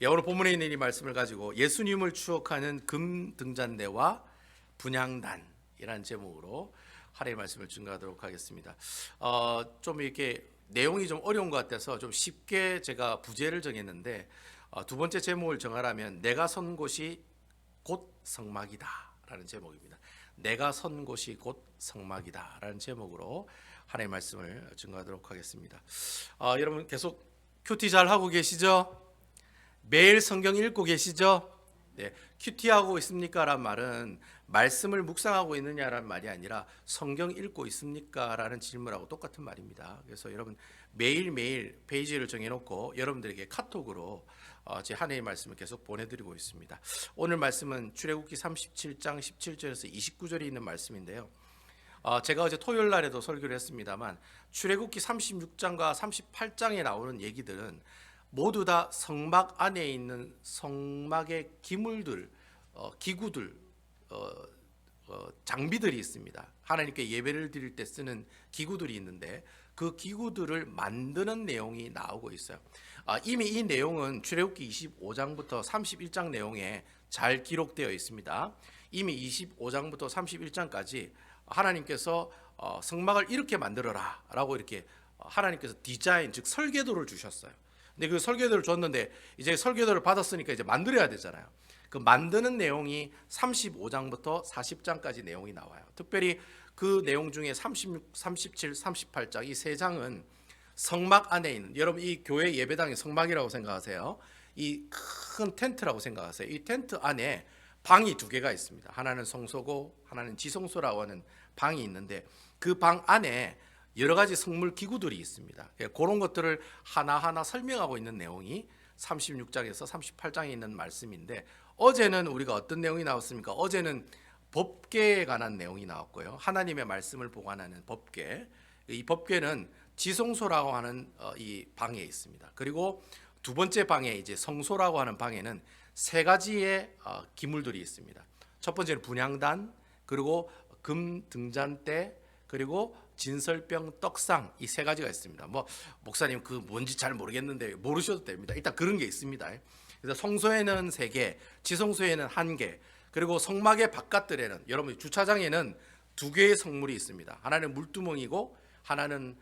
예, 오늘 본문에 있는 이 말씀을 가지고 예수님을 추억하는 금등잔대와 분향단이라는 제목으로 하나님의 말씀을 증거하도록 하겠습니다. 좀 이렇게 내용이 좀 어려운 것 같아서 좀 쉽게 제가 부제를 정했는데 두 번째 제목을 정하라면 내가 선 곳이 곧 성막이다라는 제목입니다. 내가 선 곳이 곧 성막이다라는 제목으로 하나님의 말씀을 증거하도록 하겠습니다. 여러분 계속 큐티 잘 하고 계시죠? 매일 성경 읽고 계시죠? 네, 큐티하고 있습니까? 라는 말은 말씀을 묵상하고 있느냐라는 말이 아니라 성경 읽고 있습니까? 라는 질문하고 똑같은 말입니다. 그래서 여러분 매일매일 페이지를 정해놓고 여러분들에게 카톡으로 제 하나님의 말씀을 계속 보내드리고 있습니다. 오늘 말씀은 출애굽기 37장 17절에서 29절에 있는 말씀인데요. 제가 어제 토요일 날에도 설교를 했습니다만 출애굽기 36장과 38장에 나오는 얘기들은 모두 다 성막 안에 있는 성막의 기물들, 기구들, 장비들이 있습니다. 하나님께 예배를 드릴 때 쓰는 기구들이 있는데 그 기구들을 만드는 내용이 나오고 있어요. 이미 이 내용은 출애굽기 25장부터 31장 내용에 잘 기록되어 있습니다. 이미 25장부터 31장까지 하나님께서 성막을 이렇게 만들어라 라고 이렇게 하나님께서 디자인, 즉 설계도를 주셨어요. 근데 그 설계도를 줬는데 이제 설계도를 받았으니까 이제 만들어야 되잖아요. 그 만드는 내용이 35장부터 40장까지 내용이 나와요. 특별히 그 내용 중에 36, 37, 38장 이 세 장은 성막 안에 있는, 여러분 이 교회 예배당이 성막이라고 생각하세요. 이 큰 텐트라고 생각하세요. 이 텐트 안에 방이 두 개가 있습니다. 하나는 성소고 하나는 지성소라고 하는 방이 있는데 그 방 안에 여러 가지 성물 기구들이 있습니다. 그런 것들을 하나하나 설명하고 있는 내용이 36장에서 38장에 있는 말씀인데 어제는 우리가 어떤 내용이 나왔습니까? 어제는 법궤에 관한 내용이 나왔고요. 하나님의 말씀을 보관하는 법궤. 이 법궤는 지성소라고 하는 이 방에 있습니다. 그리고 두 번째 방에 이제 성소라고 하는 방에는 세 가지의 기물들이 있습니다. 첫 번째는 분향단, 그리고 금등잔대, 그리고 진설병 떡상, 이 세 가지가 있습니다. 뭐 목사님 그 뭔지 잘 모르겠는데 모르셔도 됩니다. 일단 그런 게 있습니다. 그래서 성소에는 3개, 지성소에는 1개, 그리고 성막의 바깥들에는 여러분 주차장에는 2개의 성물이 있습니다. 하나는 물두멍이고 하나는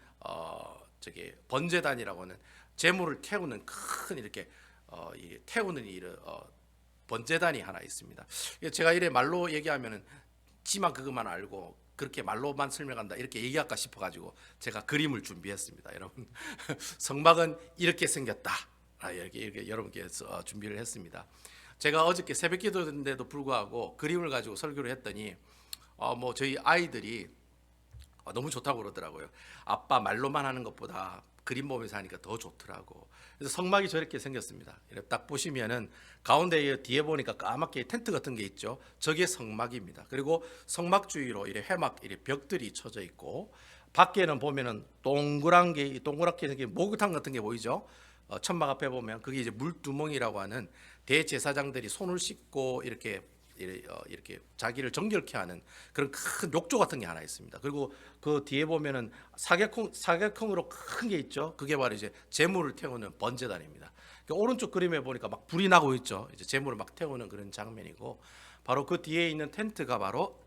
번제단이라고 하는 제물을 태우는 큰 이렇게 태우는 번제단이 하나 있습니다. 제가 이래 말로 얘기하면은 지만 그것만 알고 그렇게 말로만 설명한다 이렇게 얘기할까 싶어가지고 제가 그림을 준비했습니다. 여러분 성막은 이렇게 생겼다. 이렇게 여러분께 준비를 했습니다. 제가 어저께 새벽기도인데도 불구하고 그림을 가지고 설교를 했더니 뭐 저희 아이들이 너무 좋다고 그러더라고요. 아빠 말로만 하는 것보다 그림 보면서 하니까 더 좋더라고. 그래서 성막이 저렇게 생겼습니다. 이렇게 딱 보시면은 가운데 뒤에 보니까 까맣게 텐트 같은 게 있죠. 저게 성막입니다. 그리고 성막 주위로 이렇게 회막, 이렇게 벽들이 쳐져 있고 밖에는 보면은 동그랗게 생긴 목욕탕 같은 게 보이죠. 천막 앞에 보면 그게 이제 물두멍이라고 하는 대제사장들이 손을 씻고 이렇게 자기를 정결케 하는 그런 큰 욕조 같은 게 하나 있습니다. 그리고 그 뒤에 보면은 사각형으로 큰 게 있죠. 그게 바로 이제 제물을 태우는 번제단입니다. 그러니까 오른쪽 그림에 보니까 막 불이 나고 있죠. 이제 제물을 막 태우는 그런 장면이고 바로 그 뒤에 있는 텐트가 바로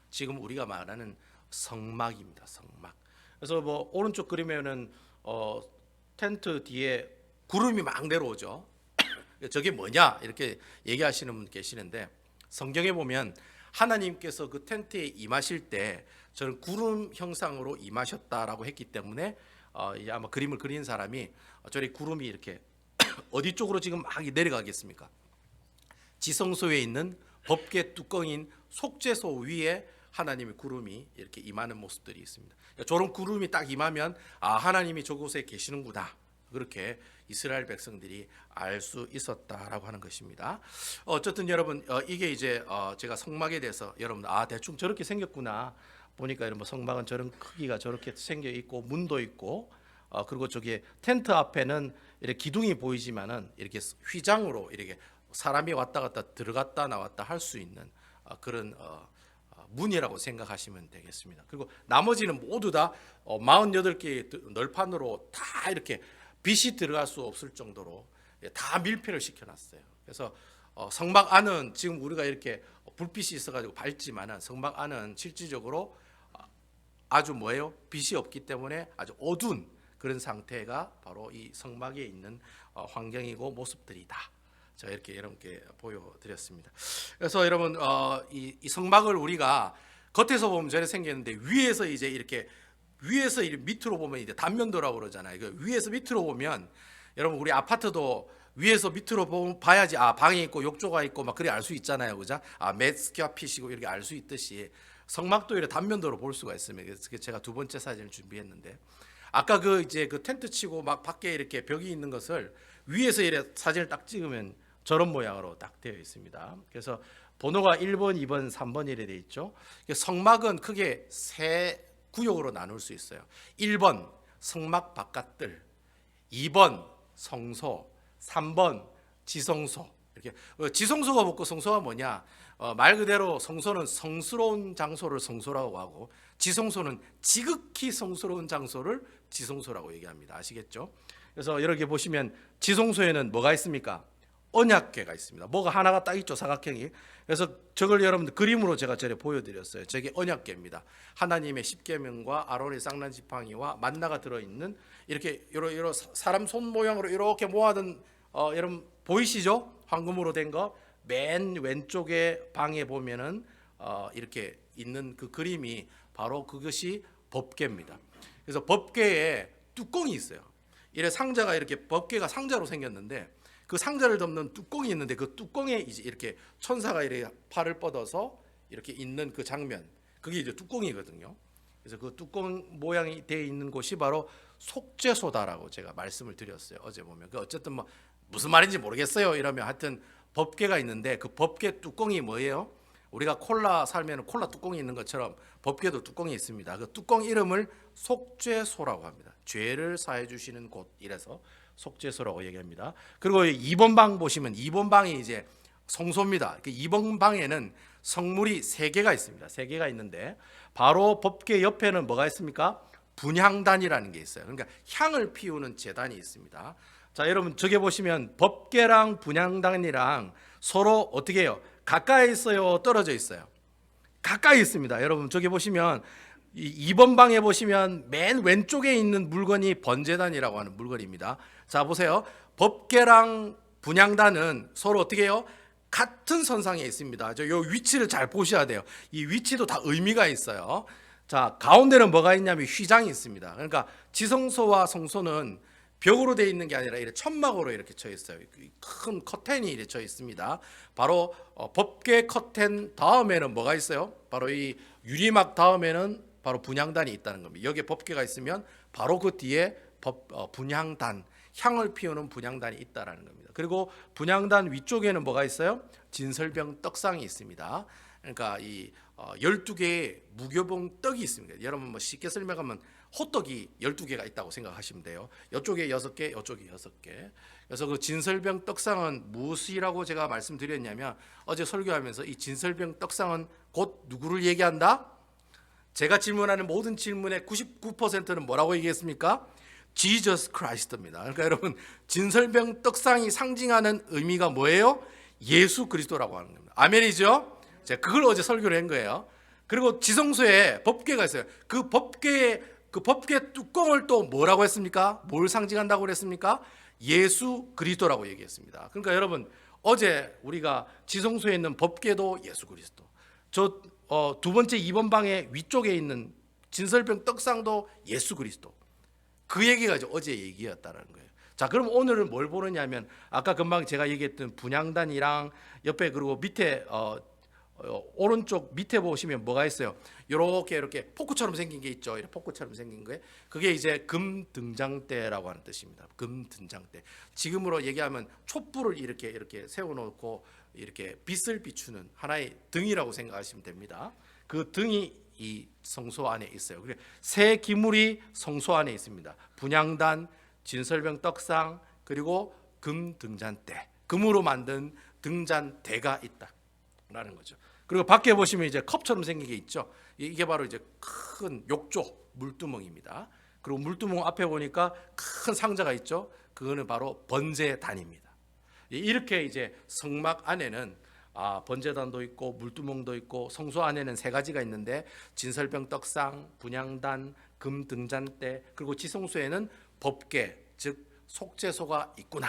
지금 우리가 말하는 성막입니다. 성막. 그래서 뭐 오른쪽 그림에는 텐트 뒤에 구름이 막 내려오죠. 저게 뭐냐 이렇게 얘기하시는 분 계시는데 성경에 보면 하나님께서 그 텐트에 임하실 때 저는 구름 형상으로 임하셨다라고 했기 때문에 이제 아마 그림을 그린 사람이 저리 구름이 이렇게 어디 쪽으로 지금 막 내려가겠습니까? 지성소에 있는 법궤 뚜껑인 속죄소 위에 하나님의 구름이 이렇게 임하는 모습들이 있습니다. 저런 구름이 딱 임하면 하나님이 저곳에 계시는구나. 그렇게 이스라엘 백성들이 알 수 있었다라고 하는 것입니다. 어쨌든 여러분 이게 이제 제가 성막에 대해서 여러분 대충 저렇게 생겼구나 보니까 여러분 성막은 저런 크기가 저렇게 생겨 있고 문도 있고 그리고 저기 텐트 앞에는 이렇게 기둥이 보이지만은 이렇게 휘장으로 이렇게 사람이 왔다 갔다 들어갔다 나왔다 할 수 있는 그런 문이라고 생각하시면 되겠습니다. 그리고 나머지는 모두 다 48개의 널판으로 다 이렇게 빛이 들어갈 수 없을 정도로 다 밀폐를 시켜놨어요. 그래서 성막 안은 지금 우리가 이렇게 불빛이 있어가지고 밝지만은 성막 안은 실질적으로 아주 뭐예요? 빛이 없기 때문에 아주 어두운 그런 상태가 바로 이 성막에 있는 환경이고 모습들이다. 제가 이렇게 여러분께 보여드렸습니다. 그래서 여러분 이 성막을 우리가 겉에서 보면 저래 생겼는데 위에서 이제 이렇게 위에서 밑으로 보면 이제 단면도라고 그러잖아요. 위에서 밑으로 보면 여러분 우리 아파트도 위에서 밑으로 봐야지 방이 있고 욕조가 있고 막 그래 알 수 있잖아요, 그죠? 몇 스퀘어핏이고 이렇게 알 수 있듯이 성막도 이렇게 단면도로 볼 수가 있습니다. 그래서 제가 두 번째 사진을 준비했는데 아까 이제 텐트 치고 막 밖에 이렇게 벽이 있는 것을 위에서 이렇게 사진을 딱 찍으면 저런 모양으로 딱 되어 있습니다. 그래서 번호가 1번, 2번, 3번 이래 돼 있죠. 성막은 크게 세 구역으로 나눌 수 있어요. 1번 성막 바깥들, 2번 성소, 3번 지성소. 이렇게 지성소가 뭐고 성소가 뭐냐? 말 그대로 성소는 성스러운 장소를 성소라고 하고 지성소는 지극히 성스러운 장소를 지성소라고 얘기합니다. 아시겠죠? 그래서 이렇게 보시면 지성소에는 뭐가 있습니까? 언약궤가 있습니다. 뭐가 하나가 딱 있죠, 사각형이. 그래서 저걸 여러분들 그림으로 제가 전에 보여드렸어요. 저게 언약궤입니다. 하나님의 십계명과 아론의 쌍난 지팡이와 만나가 들어있는 이렇게 여러 사람 손 모양으로 이렇게 모아둔 여러분 보이시죠? 황금으로 된 거. 맨 왼쪽에 방에 보면은 이렇게 있는 그 그림이 바로 그것이 법궤입니다. 그래서 법궤에 뚜껑이 있어요. 이래 상자가 이렇게 법궤가 상자로 생겼는데 그 상자를 덮는 뚜껑이 있는데 그 뚜껑에 이제 이렇게 천사가 이렇게 팔을 뻗어서 이렇게 있는 그 장면, 그게 이제 뚜껑이거든요. 그래서 그 뚜껑 모양이 되어 있는 곳이 바로 속죄소다라고 제가 말씀을 드렸어요. 어제 보면 어쨌든 뭐 무슨 말인지 모르겠어요. 이러면 하여튼 법궤가 있는데 그 법궤 뚜껑이 뭐예요? 우리가 콜라 살면 콜라 뚜껑이 있는 것처럼 법궤도 뚜껑이 있습니다. 그 뚜껑 이름을 속죄소라고 합니다. 죄를 사해 주시는 곳이라서 속죄소라고 얘기합니다. 그리고 2번 방 보시면 2번 방이 이제 성소입니다. 2번 방에는 성물이 3개가 있습니다. 3개가 있는데 바로 법궤 옆에는 뭐가 있습니까? 분향단이라는 게 있어요. 그러니까 향을 피우는 제단이 있습니다. 자, 여러분 저기 보시면 법궤랑 분향단이랑 서로 어떻게 해요? 가까이 있어요? 떨어져 있어요? 가까이 있습니다. 여러분 저기 보시면 2번 방에 보시면 맨 왼쪽에 있는 물건이 번제단이라고 하는 물건입니다. 자, 보세요. 법궤랑 분향단은 서로 어떻게 해요? 같은 선상에 있습니다. 요 위치를 잘 보셔야 돼요. 이 위치도 다 의미가 있어요. 자, 가운데는 뭐가 있냐면 휘장이 있습니다. 그러니까 지성소와 성소는 벽으로 되어 있는 게 아니라 이렇게 천막으로 이렇게 쳐 있어요. 큰 커튼이 이렇게 쳐 있습니다. 바로 법궤 커튼 다음에는 뭐가 있어요? 바로 이 유리막 다음에는 바로 분향단이 있다는 겁니다. 여기에 법궤가 있으면 바로 그 뒤에 분향단, 향을 피우는 분향단이 있다라는 겁니다. 그리고 분향단 위쪽에는 뭐가 있어요? 진설병 떡상이 있습니다. 그러니까 이 12개의 무교봉 떡이 있습니다. 여러분 뭐 쉽게 설명하면 호떡이 12개가 있다고 생각하시면 돼요. 이쪽에 6개, 이쪽에 6개. 그래서 그 진설병 떡상은 무엇이라고 제가 말씀드렸냐면 어제 설교하면서 이 진설병 떡상은 곧 누구를 얘기한다? 제가 질문하는 모든 질문의 99%는 뭐라고 얘기했습니까? Jesus Christ입니다. 그러니까 여러분 진설병 떡상이 상징하는 의미가 뭐예요? 예수 그리스도라고 하는 겁니다. 아멘이죠? 제가 그걸 어제 설교를 한 거예요. 그리고 지성소에 법궤가 있어요. 그 법궤 뚜껑을 또 뭐라고 했습니까? 뭘 상징한다고 그랬습니까? 예수 그리스도라고 얘기했습니다. 그러니까 여러분 어제 우리가 지성소에 있는 법궤도 예수 그리스도, 저 두 번째 2번 방의 위쪽에 있는 진설병 떡상도 예수 그리스도. 그 얘기가 어제 얘기였다는 거예요. 자, 그럼 오늘은 뭘 보느냐면 아까 금방 제가 얘기했던 분향단이랑 옆에 그리고 밑에 오른쪽 밑에 보시면 뭐가 있어요? 이렇게 포크처럼 생긴 게 있죠. 이렇게 포크처럼 생긴 거에 그게 이제 금등장대라고 하는 뜻입니다. 금등장대. 지금으로 얘기하면 촛불을 이렇게 세워놓고 이렇게 빛을 비추는 하나의 등이라고 생각하시면 됩니다. 그 등이 이 성소 안에 있어요. 그래 세 기물이 성소 안에 있습니다. 분향단, 진설병 떡상, 그리고 금등잔대. 금으로 만든 등잔대가 있다라는 거죠. 그리고 밖에 보시면 이제 컵처럼 생긴 게 있죠. 이게 바로 이제 큰 욕조 물두멍입니다. 그리고 물두멍 앞에 보니까 큰 상자가 있죠. 그거는 바로 번제단입니다. 이렇게 이제 성막 안에는 번제단도 있고 물두멍도 있고 성소 안에는 세 가지가 있는데 진설병 떡상, 분향단, 금 등잔대, 그리고 지성소에는 법궤 즉 속죄소가 있구나.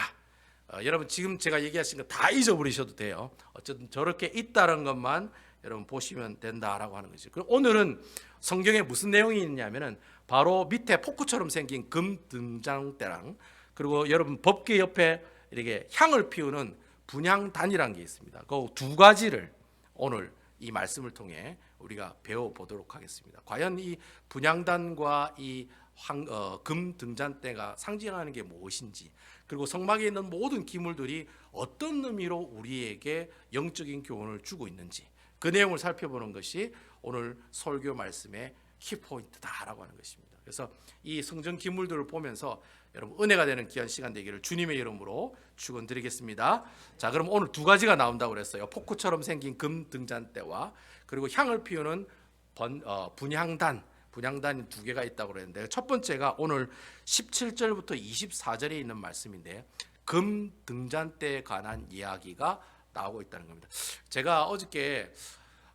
여러분 지금 제가 얘기하신 거 다 잊어버리셔도 돼요. 어쨌든 저렇게 있다는 것만 여러분 보시면 된다라고 하는 거죠. 그럼 오늘은 성경에 무슨 내용이 있냐면은 바로 밑에 포크처럼 생긴 금 등잔대랑 그리고 여러분 법궤 옆에 이렇게 향을 피우는 분향단이라는 게 있습니다. 그 두 가지를 오늘 이 말씀을 통해 우리가 배워보도록 하겠습니다. 과연 이 분향단과 이 금 등잔대가 상징하는 게 무엇인지, 그리고 성막에 있는 모든 기물들이 어떤 의미로 우리에게 영적인 교훈을 주고 있는지, 그 내용을 살펴보는 것이 오늘 설교 말씀의 키포인트다라고 하는 것입니다. 그래서 이 성전 기물들을 보면서 여러분 은혜가 되는 귀한 시간 되기를 주님의 이름으로 축원드리겠습니다. 자, 그럼 오늘 두 가지가 나온다고 그랬어요. 포크처럼 생긴 금 등잔대와 그리고 향을 피우는 분향단이 두 개가 있다고 그랬는데, 첫 번째가 오늘 17절부터 24절에 있는 말씀인데 금 등잔대에 관한 이야기가 나오고 있다는 겁니다. 제가 어저께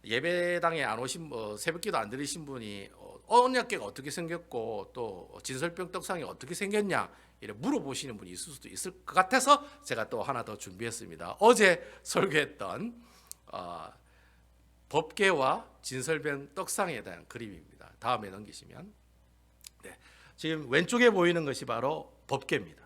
예배당에 안 오신 새벽기도 안 들으신 분이 언약궤가 어떻게 생겼고 또 진설병 떡상이 어떻게 생겼냐 이렇게 물어보시는 분이 있을 수도 있을 것 같아서 제가 또 하나 더 준비했습니다. 어제 설교했던 법궤와 진설병 떡상에 대한 그림입니다. 다음에 넘기시면, 네, 지금 왼쪽에 보이는 것이 바로 법궤입니다.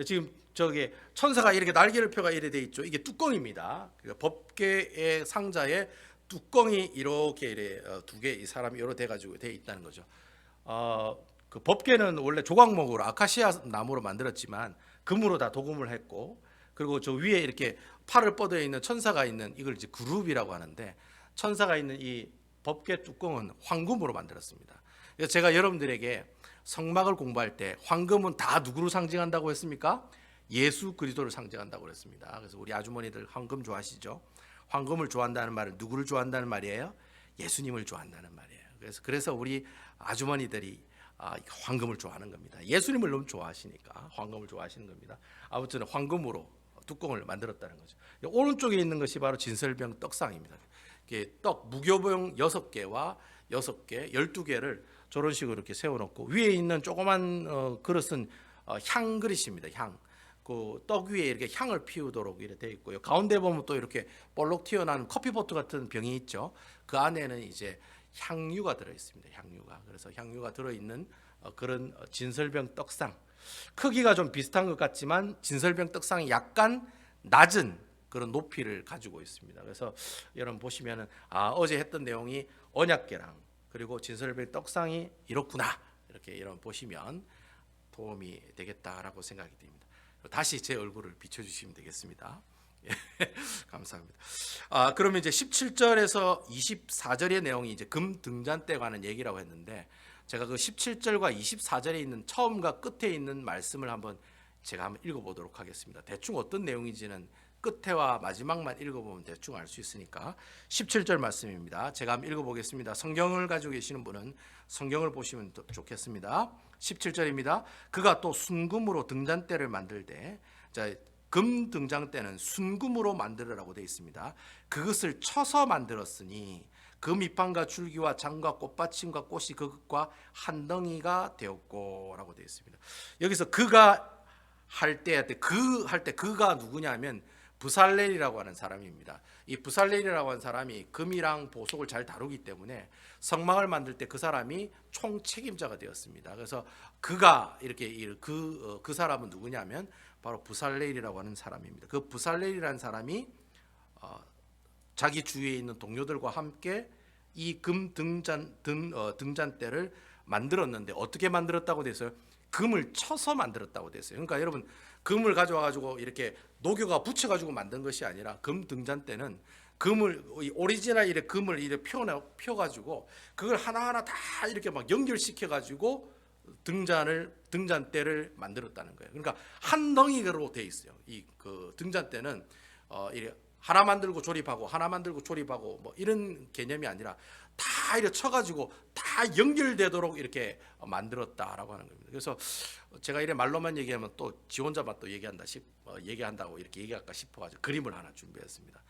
지금 저기 천사가 이렇게 날개를 펴가 이래 돼 있죠. 이게 뚜껑입니다. 법궤의 상자에 뚜껑이 이렇게 이래 두 개, 이 사람이 이렇게 돼 가지고 돼 있다는 거죠. 그 법궤는 원래 조각목으로 아카시아 나무로 만들었지만 금으로 다 도금을 했고, 그리고 저 위에 이렇게 팔을 뻗어 있는 천사가 있는 이걸 이제 그룹이라고 하는데, 천사가 있는 이 법궤 뚜껑은 황금으로 만들었습니다. 그래서 제가 여러분들에게 성막을 공부할 때 황금은 다 누구를 상징한다고 했습니까? 예수 그리스도를 상징한다고 그랬습니다. 그래서 우리 아주머니들 황금 좋아하시죠? 황금을 좋아한다는 말은 누구를 좋아한다는 말이에요? 예수님을 좋아한다는 말이에요. 그래서 우리 아주머니들이 황금을 좋아하는 겁니다. 예수님을 너무 좋아하시니까 황금을 좋아하시는 겁니다. 아무튼 황금으로 뚜껑을 만들었다는 거죠. 오른쪽에 있는 것이 바로 진설병 떡상입니다. 떡 무교병 6개와 6개, 12개를 저런 식으로 이렇게 세워놓고 위에 있는 조그만 그릇은 향 그릇입니다. 향. 그 떡 위에 이렇게 향을 피우도록 이렇게 되어 있고요. 가운데 보면 또 이렇게 볼록 튀어나온 커피포트 같은 병이 있죠. 그 안에는 이제 향유가 들어 있습니다. 향유가. 그래서 향유가 들어 있는 그런 진설병 떡상. 크기가 좀 비슷한 것 같지만 진설병 떡상이 약간 낮은 그런 높이를 가지고 있습니다. 그래서 여러분 보시면은 어제 했던 내용이 언약궤랑 그리고 진설병 떡상이 이렇구나, 이렇게 여러분 보시면 도움이 되겠다라고 생각이 됩니다. 다시 제 얼굴을 비춰주시면 되겠습니다. 감사합니다. 그러면 이제 17절에서 24절의 내용이 이제 금 등잔대에 관한 얘기라고 했는데, 제가 그 17절과 24절에 있는 처음과 끝에 있는 말씀을 제가 한번 읽어보도록 하겠습니다. 대충 어떤 내용인지는 끝에와 마지막만 읽어보면 대충 알 수 있으니까 17절 말씀입니다. 제가 한번 읽어보겠습니다. 성경을 가지고 계시는 분은 성경을 보시면 좋겠습니다. 17절입니다. 그가 또 순금으로 등잔대를 만들되, 자, 금 등잔대는 순금으로 만들으라고 되어 있습니다. 그것을 쳐서 만들었으니 그 밑판과 줄기와 장과 꽃받침과 꽃이 그것과 한 덩이가 되었고라고 되어 있습니다. 여기서 그가 할 때 그가 누구냐면 부살렐이라고 하는 사람입니다. 이 부살렐이라고 하는 사람이 금이랑 보석을 잘 다루기 때문에 성막을 만들 때 그 사람이 총 책임자가 되었습니다. 그래서 그가 이렇게 그 사람은 누구냐면 바로 부살렐이라고 하는 사람입니다. 그 부살렐이라는 사람이 자기 주위에 있는 동료들과 함께 이 금 등잔대를 만들었는데, 어떻게 만들었다고 됐어요? 금을 쳐서 만들었다고 됐어요. 그러니까 여러분, 금을 가져와 가지고 이렇게 녹여가 붙여 가지고 만든 것이 아니라 금 등잔대는 금을 오리지널 이렇게 금을 이렇게 펴 가지고 그걸 하나하나 다 이렇게 막 연결시켜 가지고 등잔대를 만들었다는 거예요. 그러니까 한 덩이로 돼 있어요. 이 그 등잔대는 이렇게 하나 만들고 조립하고 하나 만들고 조립하고 뭐 이런 개념이 아니라 다 이렇게 쳐가지고 다 연결되도록 이렇게 만들었다라고 하는 겁니다. 그래서 제가 이래 말로만 얘기하면 또 지 혼자만 또 얘기한다고 이렇게 얘기할까 싶어가지고 그림을 하나 준비했습니다.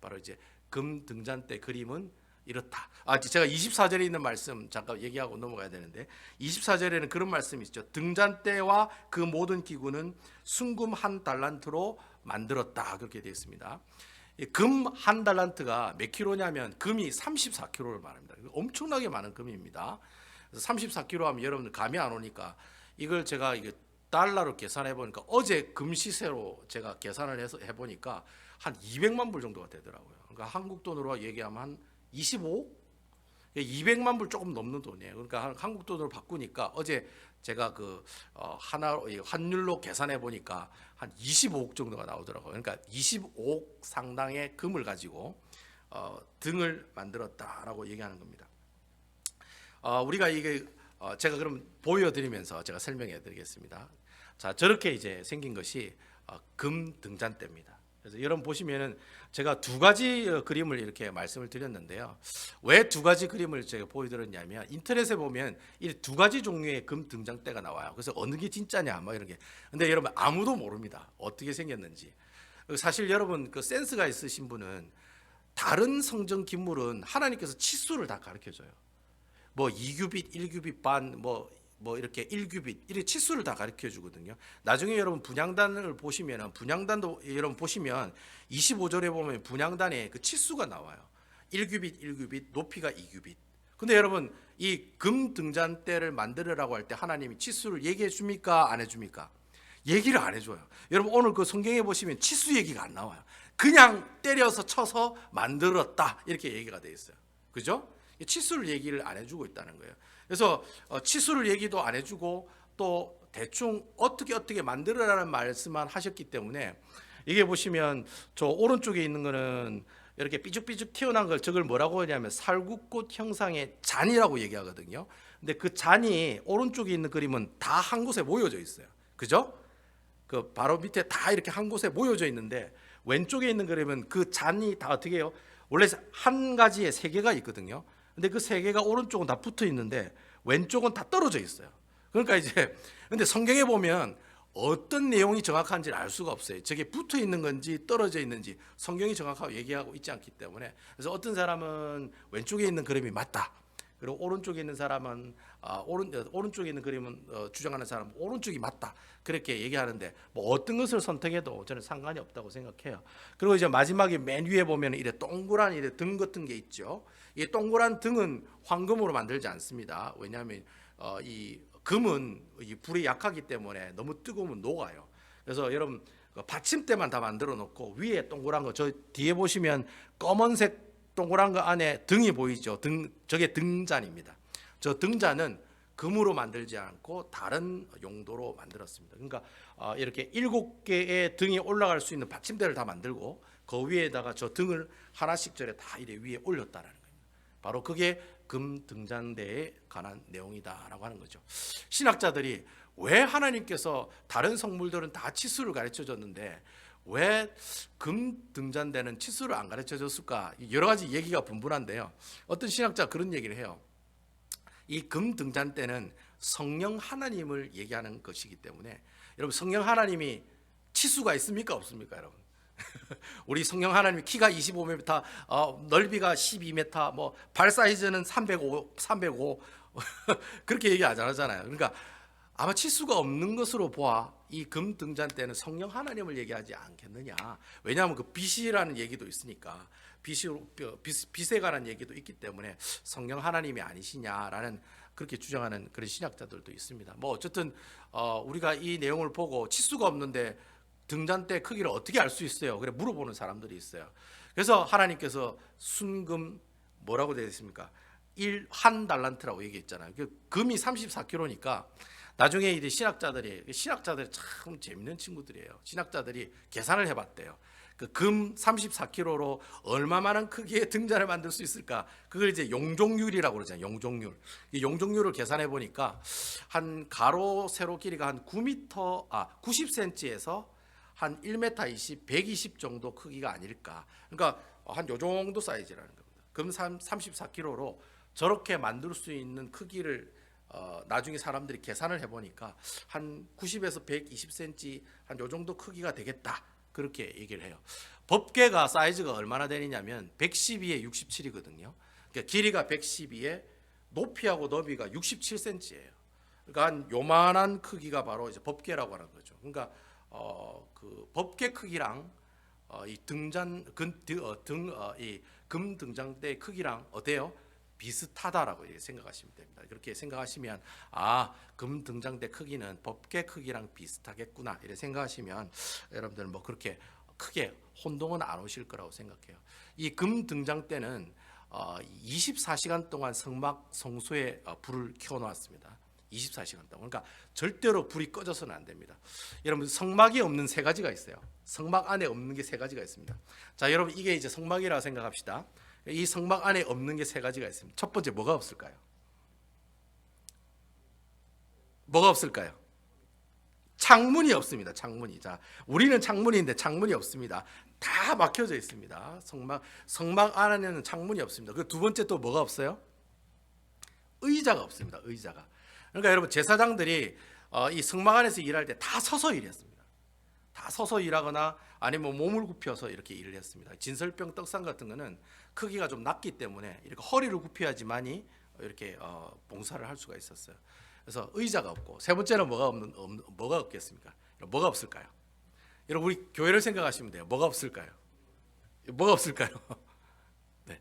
바로 이제 금 등잔대 그림은 이렇다. 제가 24절에 있는 말씀 잠깐 얘기하고 넘어가야 되는데 24절에는 그런 말씀이 있죠. 등잔대와 그 모든 기구는 순금 한 달란트로 만들었다. 그렇게 되어 있습니다. 금 한 달란트가 몇 킬로냐면 금이 34킬로를 말합니다. 엄청나게 많은 금입니다. 그래서 34킬로 하면 여러분들 감이 안 오니까 이걸 제가 이게 달러로 계산해 보니까 어제 금 시세로 제가 계산을 해서 해 보니까 한 200만 불 정도가 되더라고요. 그러니까 한국 돈으로 얘기하면 한 25? 200만 불 조금 넘는 돈이에요. 그러니까 한국 돈으로 바꾸니까 어제 제가 환율로 계산해 보니까 한 25억 정도가 나오더라고요. 그러니까 25억 상당의 금을 가지고 등을 만들었다라고 얘기하는 겁니다. 우리가 이게 제가 그럼 보여드리면서 제가 설명해 드리겠습니다. 자, 저렇게 이제 생긴 것이 금 등잔대입니다. 그래서 여러분 보시면은 제가 두 가지 그림을 이렇게 말씀을 드렸는데요. 왜 두 가지 그림을 제가 보여드렸냐면 인터넷에 보면 이 두 가지 종류의 금 등잔대가 나와요. 그래서 어느 게 진짜냐 뭐 이런 게. 근데 여러분 아무도 모릅니다. 어떻게 생겼는지. 사실 여러분 그 센스가 있으신 분은 다른 성전 기물은 하나님께서 치수를 다 가르쳐 줘요. 뭐 2규빗, 1규빗 반, 뭐 이렇게 1규빗 이렇게 치수를 다 가르쳐 주거든요. 나중에 여러분 분향단을 보시면 분향단도 여러분 보시면 25절에 보면 분향단에 그 치수가 나와요. 1규빗, 1규빗, 높이가 2규빗. 근데 여러분 이 금 등잔대를 만들으라고 할 때 하나님이 치수를 얘기해 줍니까? 안 해 줍니까? 얘기를 안 해줘요. 여러분 오늘 그 성경에 보시면 치수 얘기가 안 나와요. 그냥 때려서 쳐서 만들었다 이렇게 얘기가 돼 있어요. 그죠? 치수를 얘기를 안 해주고 있다는 거예요. 그래서 치수를 얘기도 안 해주고 또 대충 어떻게 만들어라는 말씀만 하셨기 때문에 이게 보시면 저 오른쪽에 있는 거는 이렇게 삐죽삐죽 튀어나온 걸 저걸 뭐라고 하냐면 살구꽃 형상의 잔이라고 얘기하거든요. 근데 그 잔이 오른쪽에 있는 그림은 다 한 곳에 모여져 있어요. 그죠? 그 바로 밑에 다 이렇게 한 곳에 모여져 있는데 왼쪽에 있는 그림은 그 잔이 다 어떻게 해요? 원래 한 가지에 세 개가 있거든요. 근데 그 세 개가 오른쪽은 다 붙어 있는데 왼쪽은 다 떨어져 있어요. 그러니까 이제 근데 성경에 보면 어떤 내용이 정확한지를 알 수가 없어요. 저게 붙어 있는 건지 떨어져 있는지 성경이 정확하게 얘기하고 있지 않기 때문에 그래서 어떤 사람은 왼쪽에 있는 그림이 맞다. 그리고 오른쪽에 있는 사람은 오른쪽에 있는 그림은 주장하는 사람은 오른쪽이 맞다. 그렇게 얘기하는데 뭐 어떤 것을 선택해도 저는 상관이 없다고 생각해요. 그리고 이제 마지막에 맨 위에 보면 이래 동그란 이래 등 같은 게 있죠. 이 동그란 등은 황금으로 만들지 않습니다. 왜냐하면 이 금은 이 불이 약하기 때문에 너무 뜨거우면 녹아요. 그래서 여러분 받침대만 다 만들어 놓고 위에 동그란 거 저 뒤에 보시면 검은색 동그란 거 안에 등이 보이죠. 저게 등잔입니다. 저 등잔은 금으로 만들지 않고 다른 용도로 만들었습니다. 그러니까 이렇게 7개의 등이 올라갈 수 있는 받침대를 다 만들고 그 위에다가 저 등을 하나씩 저래 다 이래 위에 올렸다라는 겁니다. 바로 그게 금 등잔대에 관한 내용이다라고 하는 거죠. 신학자들이 왜 하나님께서 다른 성물들은 다 치수를 가르쳐 줬는데 왜 금 등잔대는 치수를 안 가르쳐 줬을까? 여러 가지 얘기가 분분한데요. 어떤 신학자가 그런 얘기를 해요. 이 금 등잔대는 성령 하나님을 얘기하는 것이기 때문에 여러분 성령 하나님이 치수가 있습니까? 없습니까? 여러분 우리 성령 하나님이 키가 25m, 넓이가 12m, 뭐 발 사이즈는 305 그렇게 얘기 안 하잖아요. 그러니까 아마 치수가 없는 것으로 보아 이 금 등잔대는 성령 하나님을 얘기하지 않겠느냐. 왜냐하면 그 빛이라는 얘기도 있으니까 빛에 관한 얘기도 있기 때문에 성령 하나님이 아니시냐라는 그렇게 주장하는 그런 신학자들도 있습니다. 뭐 어쨌든 우리가 이 내용을 보고 치수가 없는데 등잔대 크기를 어떻게 알 수 있어요? 그래 물어보는 사람들이 있어요. 그래서 하나님께서 순금 뭐라고 되어 있습니까? 1 달란트라고 얘기했잖아요. 금이 34kg니까 나중에 이제 신학자들이 참 재밌는 친구들이에요. 신학자들이 계산을 해봤대요. 그 금 34kg로 얼마만한 크기의 등잔을 만들 수 있을까? 그걸 이제 용종률이라고 그러잖아요. 용종률. 이 용종률을 계산해 보니까 한 가로 세로 길이가 한 90cm에서 한 1m 20, 120 정도 크기가 아닐까. 그러니까 한 요 정도 사이즈라는 겁니다. 금 34kg로 저렇게 만들 수 있는 크기를 나중에 사람들이 계산을 해보니까 한 90에서 120cm 한 요 정도 크기가 되겠다, 그렇게 얘기를 해요. 법궤가 사이즈가 얼마나 되느냐면 112에 67이거든요. 그러니까 길이가 112에 높이하고 너비가 67cm예요. 그러니까 한 요만한 크기가 바로 이제 법궤라고 하는 거죠. 그러니까 그 법궤 크기랑 이 이 금 등장대 크기랑 어때요? 비슷하다라고 이렇게 생각하시면 됩니다. 그렇게 생각하시면 금 등장대 크기는 법궤 크기랑 비슷하겠구나 이렇게 생각하시면 여러분들 뭐 그렇게 크게 혼동은 안 오실 거라고 생각해요. 이 금 등장대는 24시간 동안 성막 성소에 불을 켜놓았습니다. 24시간 동안. 그러니까 절대로 불이 꺼져서는 안 됩니다. 여러분, 성막이 없는 세 가지가 있어요. 성막 안에 없는 게 세 가지가 있습니다. 자, 여러분, 이게 이제 성막이라고 생각합시다. 이 성막 안에 없는 게 세 가지가 있습니다. 첫 번째, 뭐가 없을까요? 뭐가 없을까요? 창문이 없습니다. 창문이. 자, 우리는 창문인데 창문이 없습니다. 다 막혀져 있습니다. 성막 안에는 창문이 없습니다. 그 두 번째 또 뭐가 없어요? 의자가 없습니다. 의자가. 그러니까 여러분, 제사장들이 이 성막 안에서 일할 때 다 서서 일했습니다. 다 서서 일하거나 아니면 몸을 굽혀서 이렇게 일을 했습니다. 진설병 떡상 같은 거는 크기가 좀 낮기 때문에 이렇게 허리를 굽혀야지만이 이렇게 봉사를 할 수가 있었어요. 그래서 의자가 없고, 세 번째는 뭐가 없겠습니까? 뭐가 없을까요? 여러분, 우리 교회를 생각하시면 돼요. 뭐가 없을까요? 뭐가 없을까요? 네.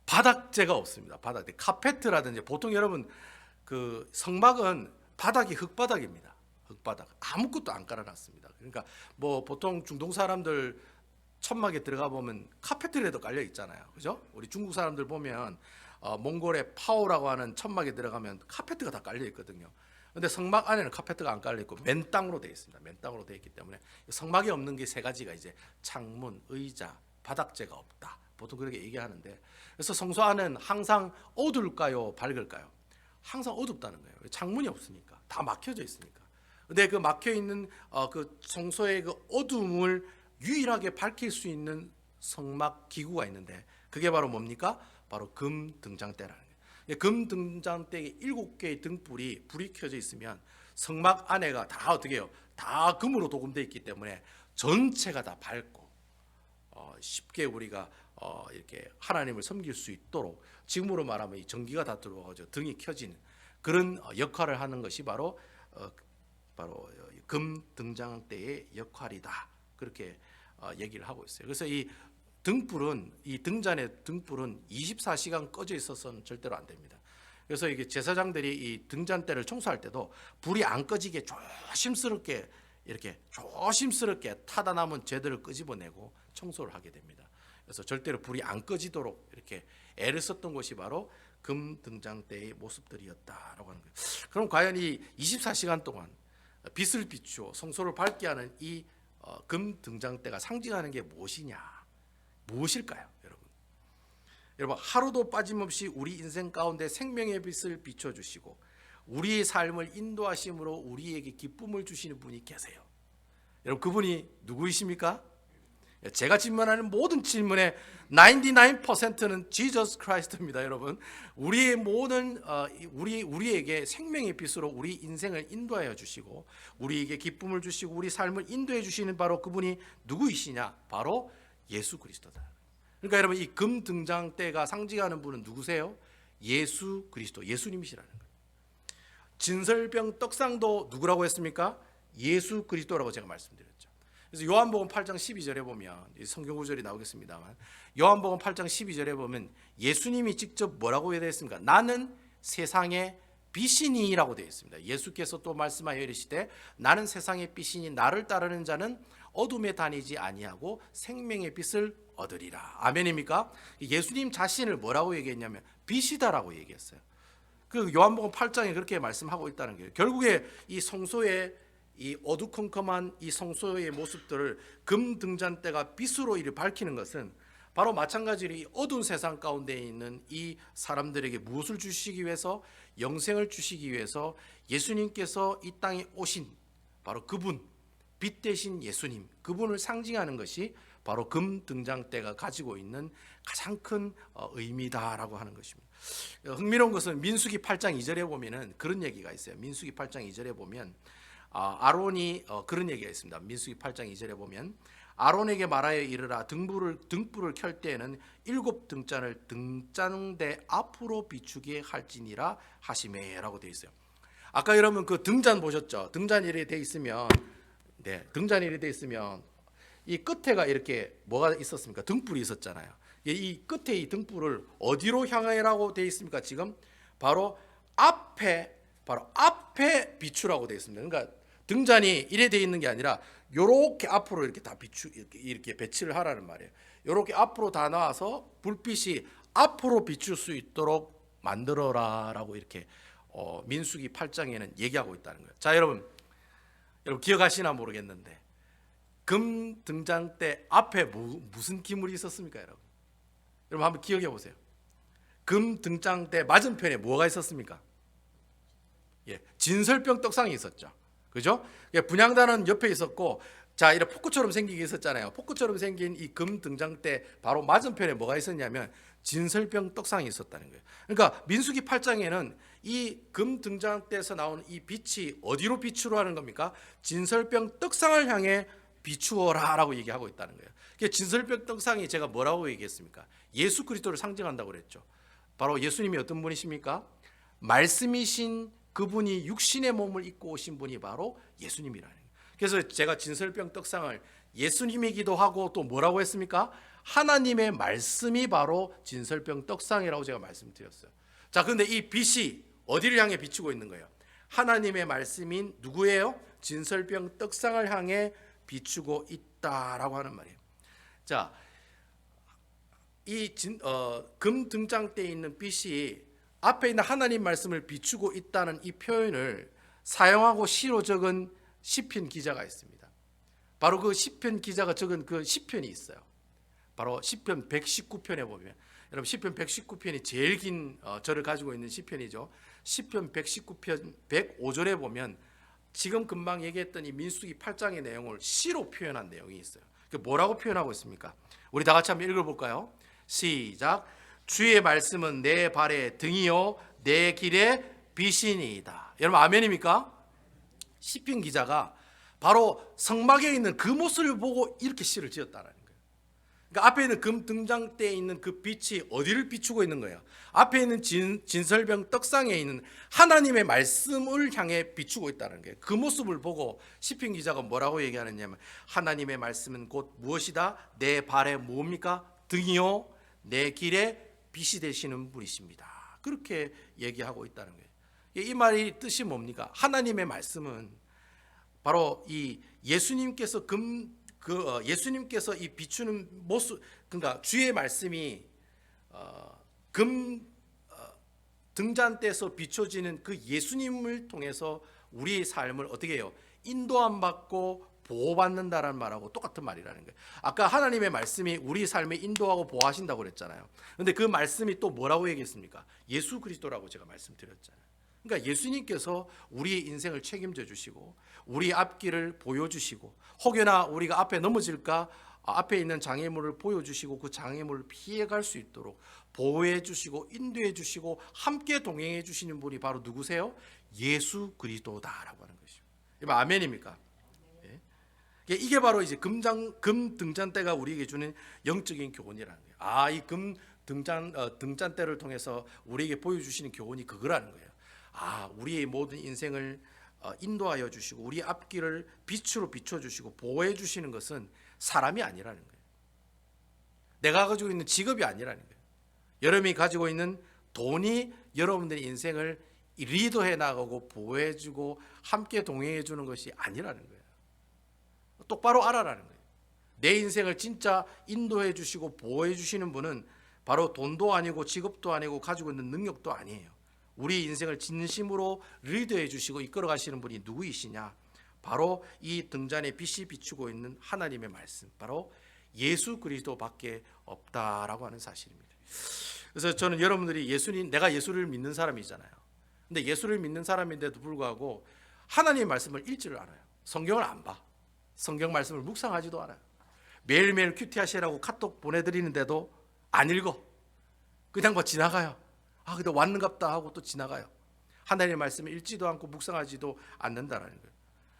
바닥재가 없습니다. 바닥재, 카페트라든지. 보통 여러분 그 성막은 바닥이 흙바닥입니다. 흙바닥, 아무것도 안 깔아놨습니다. 그러니까 뭐 보통 중동 사람들 천막에 들어가 보면 카페트라도 깔려 있잖아요, 그죠? 우리 중국 사람들 보면 몽골의 파오라고 하는 천막에 들어가면 카페트가 다 깔려 있거든요. 근데 성막 안에는 카페트가 안 깔려 있고 맨 땅으로 되어 있습니다. 맨 땅으로 되어 있기 때문에 성막에 없는 게 세 가지가 이제 창문, 의자, 바닥재가 없다. 보통 그렇게 얘기하는데, 그래서 성소 안은 항상 어두울까요, 밝을까요? 항상 어둡다는 거예요. 창문이 없으니까, 다 막혀져 있으니까. 근데 그 막혀 있는 그 성소의 그 어둠을 유일하게 밝힐 수 있는 성막 기구가 있는데, 그게 바로 뭡니까? 바로 금 등장대라는 거예요. 금 등장대에 7개의 불이 켜져 있으면 성막 안에가 다 어떻게 해요? 다 금으로 도금되어 있기 때문에 전체가 다 밝고 쉽게 우리가 이렇게 하나님을 섬길 수 있도록, 지금으로 말하면 이 전기가 다 들어와서 등이 켜지는 그런 역할을 하는 것이 바로 금 등장대의 역할이다. 그렇게 얘기를 하고 있어요. 그래서 이 등잔의 등불은 24시간 꺼져 있어서는 절대로 안 됩니다. 그래서 이게 제사장들이 이 등잔대를 청소할 때도 불이 안 꺼지게 조심스럽게 타다 남은 죄들을 끄집어내고 청소를 하게 됩니다. 그래서 절대로 불이 안 꺼지도록 이렇게 애를 썼던 것이 바로 금 등잔대의 모습들이었다라고 하는 거예요. 그럼 과연 이 24시간 동안 빛을 비추어 성소를 밝게 하는 이 금 등잔대가 상징하는 게 무엇일까요, 여러분, 하루도 빠짐없이 우리 인생 가운데 생명의 빛을 비춰주시고 우리의 삶을 인도하심으로 우리에게 기쁨을 주시는 분이 계세요. 여러분, 그분이 누구이십니까? 제가 질문하는 모든 질문의 99%는 Jesus Christ입니다, 여러분. 우리의 모든 우리에게 생명의 빛으로 우리 인생을 인도하여 주시고 우리에게 기쁨을 주시고 우리 삶을 인도해 주시는 바로 그분이 누구이시냐? 바로 예수 그리스도다. 그러니까 여러분, 이 금 등장대가 상징하는 분은 누구세요? 예수 그리스도, 예수님이시라는 거예요. 진설병 떡상도 누구라고 했습니까? 예수 그리스도라고 제가 말씀드렸죠. 그래서 요한복음 8장 12절에 보면, 성경 구절이 나오겠습니다만, 요한복음 8장 12절에 보면 예수님이 직접 뭐라고 되어 있습니까? 나는 세상의 빛이니라고 되어 있습니다. 예수께서 또 말씀하여 이르시되 나는 세상의 빛이니 나를 따르는 자는 어둠에 다니지 아니하고 생명의 빛을 얻으리라. 아멘입니까? 예수님 자신을 뭐라고 얘기했냐면 빛이다라고 얘기했어요. 그 요한복음 8장에 그렇게 말씀하고 있다는 거예요. 결국에 이 성소의 이 어두컴컴한 이 성소의 모습들을 금 등잔대가 빛으로 이를 밝히는 것은 바로 마찬가지로 이 어두운 세상 가운데 있는 이 사람들에게 무엇을 주시기 위해서, 영생을 주시기 위해서 예수님께서 이 땅에 오신 바로 그분, 빛 대신 예수님, 그분을 상징하는 것이 바로 금 등잔대가 가지고 있는 가장 큰 의미다라고 하는 것입니다. 흥미로운 것은 민수기 8장 2절에 보면은 그런 얘기가 있어요. 민수기 8장 2절에 보면 아론이 그런 얘기가 있습니다. 민수기 8장 2절에 보면 아론에게 말하여 이르라 등불을 켤 때에는 7 등잔을 등잔대 앞으로 비추게 할지니라 하시매라고 되어 있어요. 아까 여러분 그 등잔 보셨죠? 등잔일이 돼 있으면 등잔일이 돼 있으면 이 끝에가 이렇게 뭐가 있었습니까? 등불이 있었잖아요. 이 끝에 이 등불을 어디로 향하라고 되어 있습니까? 지금 바로 앞에 비추라고 되어 있습니다. 그러니까 등잔이 이래 되어 있는 게 아니라 요렇게 앞으로 이렇게 다 이렇게 배치를 하라는 말이에요. 요렇게 앞으로 다 나와서 불빛이 앞으로 비출 수 있도록 만들어라라고 이렇게 민수기 8장에는 얘기하고 있다는 거예요. 자, 여러분 기억하시나 모르겠는데 금 등잔대 앞에 무슨 기물이 있었습니까, 여러분? 여러분 한번 기억해 보세요. 금 등잔대 맞은편에 뭐가 있었습니까? 진설병 떡상이 있었죠. 그죠? 분향단은 옆에 있었고, 자, 이렇게 포크처럼 생기게 있었잖아요. 포크처럼 생긴 이 금 등잔대 바로 맞은편에 뭐가 있었냐면 진설병 떡상이 있었다는 거예요. 그러니까 민수기 8장에는 이 금 등잔대에서 나오는 이 빛이 어디로 비추라 하는 겁니까? 진설병 떡상을 향해 비추어라라고 얘기하고 있다는 거예요. 진설병 떡상이 제가 뭐라고 얘기했습니까? 예수 그리스도를 상징한다고 그랬죠. 바로 예수님이 어떤 분이십니까? 말씀이신 그분이 육신의 몸을 입고 오신 분이 바로 예수님이라는 거예요. 그래서 제가 진설병 떡상을 예수님이기도 하고 또 뭐라고 했습니까? 하나님의 말씀이 바로 진설병 떡상이라고 제가 말씀드렸어요. 자, 그런데 이 빛이 어디를 향해 비추고 있는 거예요? 하나님의 말씀인 누구예요? 진설병 떡상을 향해 비추고 있다라고 하는 말이에요. 자, 이 금 등잔대에 있는 빛이 앞에 있는 하나님 말씀을 비추고 있다는 이 표현을 사용하고 시로 적은 시편 기자가 있습니다. 바로 그 시편 기자가 적은 그 시편이 있어요. 바로 시편 119편에 보면, 여러분 시편 119편이 제일 긴 절을 가지고 있는 시편이죠. 시편 119편 105절에 보면 지금 금방 얘기했던 이 민수기 8장의 내용을 시로 표현한 내용이 있어요. 뭐라고 표현하고 있습니까? 우리 다 같이 한번 읽어볼까요? 시작. 주의 말씀은 내 발의 등이요 내 길의 빛이니이다. 여러분 아멘입니까? 시편 기자가 바로 성막에 있는 그 모습을 보고 이렇게 시를 지었다는 거예요. 그러니까 앞에 있는 금 등잔대에 있는 그 빛이 어디를 비추고 있는 거예요? 앞에 있는 진설병 떡상에 있는 하나님의 말씀을 향해 비추고 있다는 거예요. 그 모습을 보고 시편 기자가 뭐라고 얘기하느냐면 하나님의 말씀은 곧 무엇이다? 내 발에 뭡니까? 등이요 내 길에 빛이 되시는 분이십니다. 그렇게 얘기하고 있다는 거예요. 이 말의 뜻이 뭡니까? 하나님의 말씀은 바로 이 예수님께서 예수님께서 이 비추는 모습, 그러니까 주의 말씀이 금 등잔대에서 비춰지는 그 예수님을 통해서 우리의 삶을 어떻게 해요? 인도함 받고 보호받는다라는 말하고 똑같은 말이라는 거예요. 아까 하나님의 말씀이 우리 삶에 인도하고 보호하신다고 그랬잖아요. 그런데 그 말씀이 또 뭐라고 얘기했습니까? 예수 그리스도라고 제가 말씀드렸잖아요. 그러니까 예수님께서 우리의 인생을 책임져 주시고 우리 앞길을 보여주시고 혹여나 우리가 앞에 넘어질까 앞에 있는 장애물을 보여주시고 그 장애물을 피해갈 수 있도록 보호해 주시고 인도해 주시고 함께 동행해 주시는 분이 바로 누구세요? 예수 그리스도다라고 하는 것이죠. 이거 아멘입니까? 이게 바로 이제 금 등잔대가 우리에게 주는 영적인 교훈이라는 거예요. 이 금 등잔대를 통해서 우리에게 보여주시는 교훈이 그거라는 거예요. 우리의 모든 인생을 인도하여 주시고 우리 앞길을 빛으로 비춰주시고 보호해 주시는 것은 사람이 아니라는 거예요. 내가 가지고 있는 직업이 아니라는 거예요. 여러분이 가지고 있는 돈이 여러분들의 인생을 리더해 나가고 보호해 주고 함께 동행해 주는 것이 아니라는 거예요. 똑바로 알아라는 거예요. 내 인생을 진짜 인도해 주시고 보호해 주시는 분은 바로 돈도 아니고 직업도 아니고 가지고 있는 능력도 아니에요. 우리 인생을 진심으로 리더해 주시고 이끌어 가시는 분이 누구이시냐? 바로 이 등잔에 빛이 비추고 있는 하나님의 말씀, 바로 예수 그리스도밖에 없다라고 하는 사실입니다. 그래서 저는 여러분들이 내가 예수를 믿는 사람이잖아요. 근데 예수를 믿는 사람인데도 불구하고 하나님의 말씀을 읽지를 않아요. 성경을 안 봐. 성경 말씀을 묵상하지도 않아요. 매일매일 큐티하시라고 카톡 보내드리는데도 안 읽어. 그냥 지나가요. 근데 왔는갑다 하고 또 지나가요. 하나님의 말씀을 읽지도 않고 묵상하지도 않는다라는 거예요.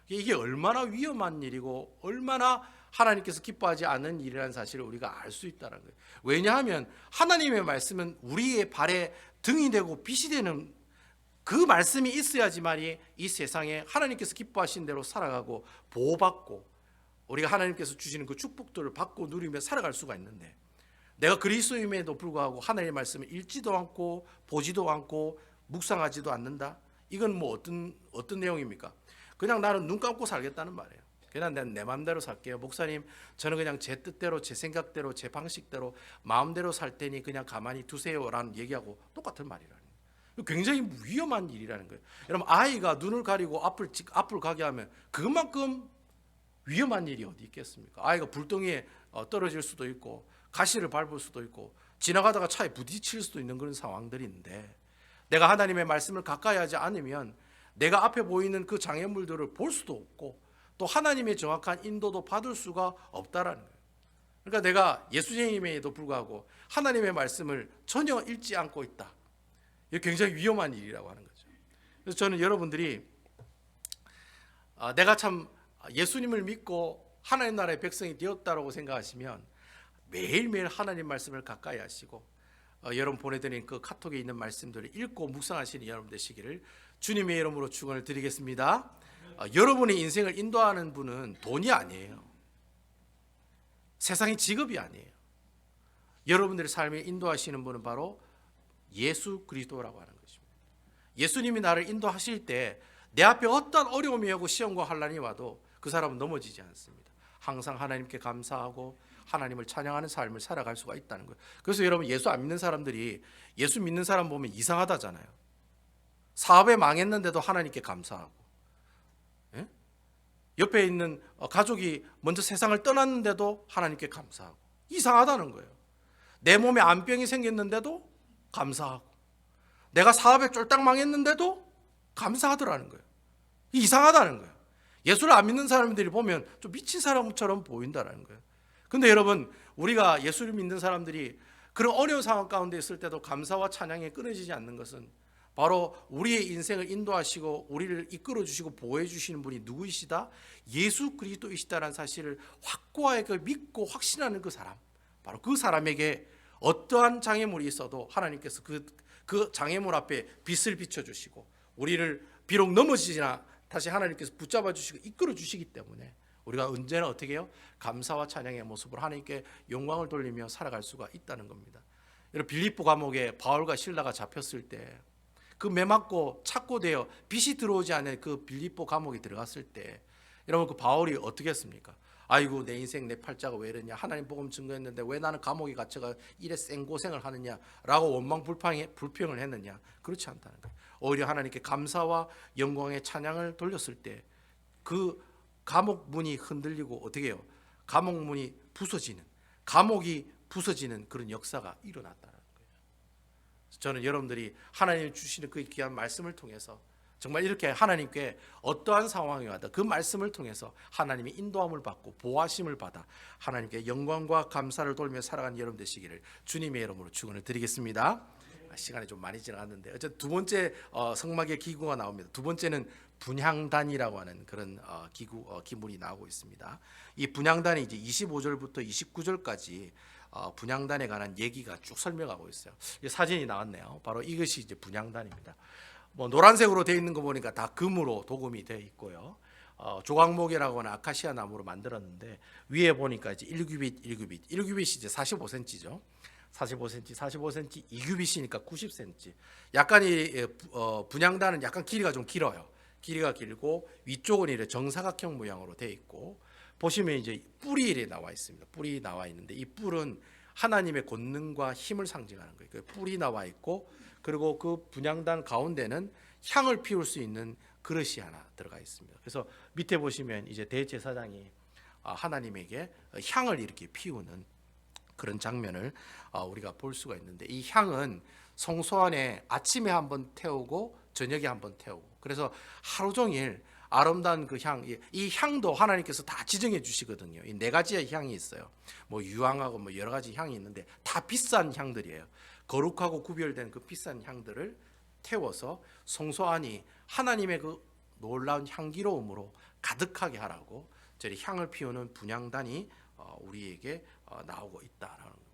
이게 얼마나 위험한 일이고 얼마나 하나님께서 기뻐하지 않는 일이라는 사실을 우리가 알 수 있다는 거예요. 왜냐하면 하나님의 말씀은 우리의 발에 등이 되고 빛이 되는 그 말씀이 있어야지만이 이 세상에 하나님께서 기뻐하신 대로 살아가고 보호받고 우리가 하나님께서 주시는 그 축복들을 받고 누리며 살아갈 수가 있는데, 내가 그리스도임에도 불구하고 하나님의 말씀을 읽지도 않고 보지도 않고 묵상하지도 않는다. 이건 뭐 어떤 내용입니까? 그냥 나는 눈 감고 살겠다는 말이에요. 그냥 내 마음대로 살게요. 목사님, 저는 그냥 제 뜻대로, 제 생각대로, 제 방식대로, 마음대로 살 테니 그냥 가만히 두세요라는 얘기하고 똑같은 말이라는 거예요. 굉장히 위험한 일이라는 거예요. 여러분, 아이가 눈을 가리고 앞을 가게 하면 그만큼 위험한 일이 어디 있겠습니까? 아이가 불덩이에 떨어질 수도 있고 가시를 밟을 수도 있고 지나가다가 차에 부딪힐 수도 있는 그런 상황들인데, 내가 하나님의 말씀을 가까이 하지 않으면 내가 앞에 보이는 그 장애물들을 볼 수도 없고 또 하나님의 정확한 인도도 받을 수가 없다라는 거예요. 그러니까 내가 예수님에도 불구하고 하나님의 말씀을 전혀 읽지 않고 있다. 이게 굉장히 위험한 일이라고 하는 거죠. 그래서 저는 여러분들이 내가 참 예수님을 믿고 하나님 나라의 백성이 되었다라고 생각하시면 매일매일 하나님 말씀을 가까이 하시고 여러분 보내드린 그 카톡에 있는 말씀들을 읽고 묵상하시는 여러분 되시기를 주님의 이름으로 축원을 드리겠습니다. 여러분의 인생을 인도하는 분은 돈이 아니에요. 세상의 직업이 아니에요. 여러분들의 삶을 인도하시는 분은 바로 예수 그리스도라고 하는 것입니다. 예수님이 나를 인도하실 때 내 앞에 어떤 어려움이 오고 시험과 환난이 와도 그 사람은 넘어지지 않습니다. 항상 하나님께 감사하고 하나님을 찬양하는 삶을 살아갈 수가 있다는 거예요. 그래서 여러분, 예수 안 믿는 사람들이 예수 믿는 사람 보면 이상하다잖아요. 사업에 망했는데도 하나님께 감사하고, 예? 옆에 있는 가족이 먼저 세상을 떠났는데도 하나님께 감사하고, 이상하다는 거예요. 내 몸에 암병이 생겼는데도 감사하고, 내가 사업에 쫄딱 망했는데도 감사하더라는 거예요. 이상하다는 거예요. 예수를 안 믿는 사람들이 보면 좀 미친 사람처럼 보인다는 거예요. 근데 여러분, 우리가 예수를 믿는 사람들이 그런 어려운 상황 가운데 있을 때도 감사와 찬양이 끊어지지 않는 것은 바로 우리의 인생을 인도하시고 우리를 이끌어 주시고 보호해 주시는 분이 누구이시다? 예수 그리스도이시다라는 사실을 확고하게 믿고 확신하는 그 사람, 바로 그 사람에게 어떠한 장애물이 있어도 하나님께서 그 장애물 앞에 빛을 비춰주시고 우리를 비록 넘어지지나 다시 하나님께서 붙잡아 주시고 이끌어 주시기 때문에 우리가 언제나 어떻게 해요? 감사와 찬양의 모습으로 하나님께 영광을 돌리며 살아갈 수가 있다는 겁니다. 여러분, 빌립보 감옥에 바울과 실라가 잡혔을 때 그 매맞고 착고되어 빛이 들어오지 않은 그 빌립보 감옥에 들어갔을 때 여러분, 그 바울이 어떻게 했습니까? 아이고, 내 인생 내 팔자가 왜 이러냐, 하나님 복음 증거했는데 왜 나는 감옥에 갇혀가 이래 생고생을 하느냐라고 원망 불평을 했느냐? 그렇지 않다는 거예요. 오히려 하나님께 감사와 영광의 찬양을 돌렸을 때 그 감옥 문이 흔들리고 어떻게 해요? 감옥이 부서지는 그런 역사가 일어났다는 거예요. 저는 여러분들이 하나님이 주시는 그 귀한 말씀을 통해서 정말 이렇게 하나님께 어떠한 상황이 와도 그 말씀을 통해서 하나님의 인도함을 받고 보호하심을 받아 하나님께 영광과 감사를 돌며 살아가는 여러분 되시기를 주님의 이름으로 축원을 드리겠습니다. 시간이 좀 많이 지나갔는데 어쨌든 두 번째 성막의 기구가 나옵니다. 두 번째는 분향단이라고 하는 그런 기물이 나오고 있습니다. 이 분향단이 이제 25절부터 29절까지 분향단에 관한 얘기가 쭉 설명하고 있어요. 사진이 나왔네요. 바로 이것이 이제 분향단입니다. 뭐 노란색으로 되어 있는 거 보니까 다 금으로 도금이 되어 있고요. 조각목이라고 하는 아카시아 나무로 만들었는데 위에 보니까 이제 1규빗 이제 45cm죠. 45cm 2규빗이니까 90cm. 약간 이 분향단은 약간 길이가 좀 길어요. 길이가 길고 위쪽은 이렇게 정사각형 모양으로 되어 있고, 보시면 이제 뿔이 이렇게 나와 있습니다. 뿔이 나와 있는데 이 뿔은 하나님의 권능과 힘을 상징하는 거예요. 그 뿔이 나와 있고, 그리고 그 분향단 가운데는 향을 피울 수 있는 그릇이 하나 들어가 있습니다. 그래서 밑에 보시면 이제 대제사장이 하나님에게 향을 이렇게 피우는 그런 장면을 우리가 볼 수가 있는데, 이 향은 성소 안에 아침에 한번 태우고 저녁에 한번 태우고, 그래서 하루 종일 아름다운 그 향, 이 향도 하나님께서 다 지정해 주시거든요. 이 네 가지의 향이 있어요. 뭐 유황하고 뭐 여러 가지 향이 있는데 다 비싼 향들이에요. 거룩하고 구별된 그 비싼 향들을 태워서 성소 안이 하나님의 그 놀라운 향기로움으로 가득하게 하라고 저리 향을 피우는 분향단이 우리에게 나오고 있다라는 겁니다.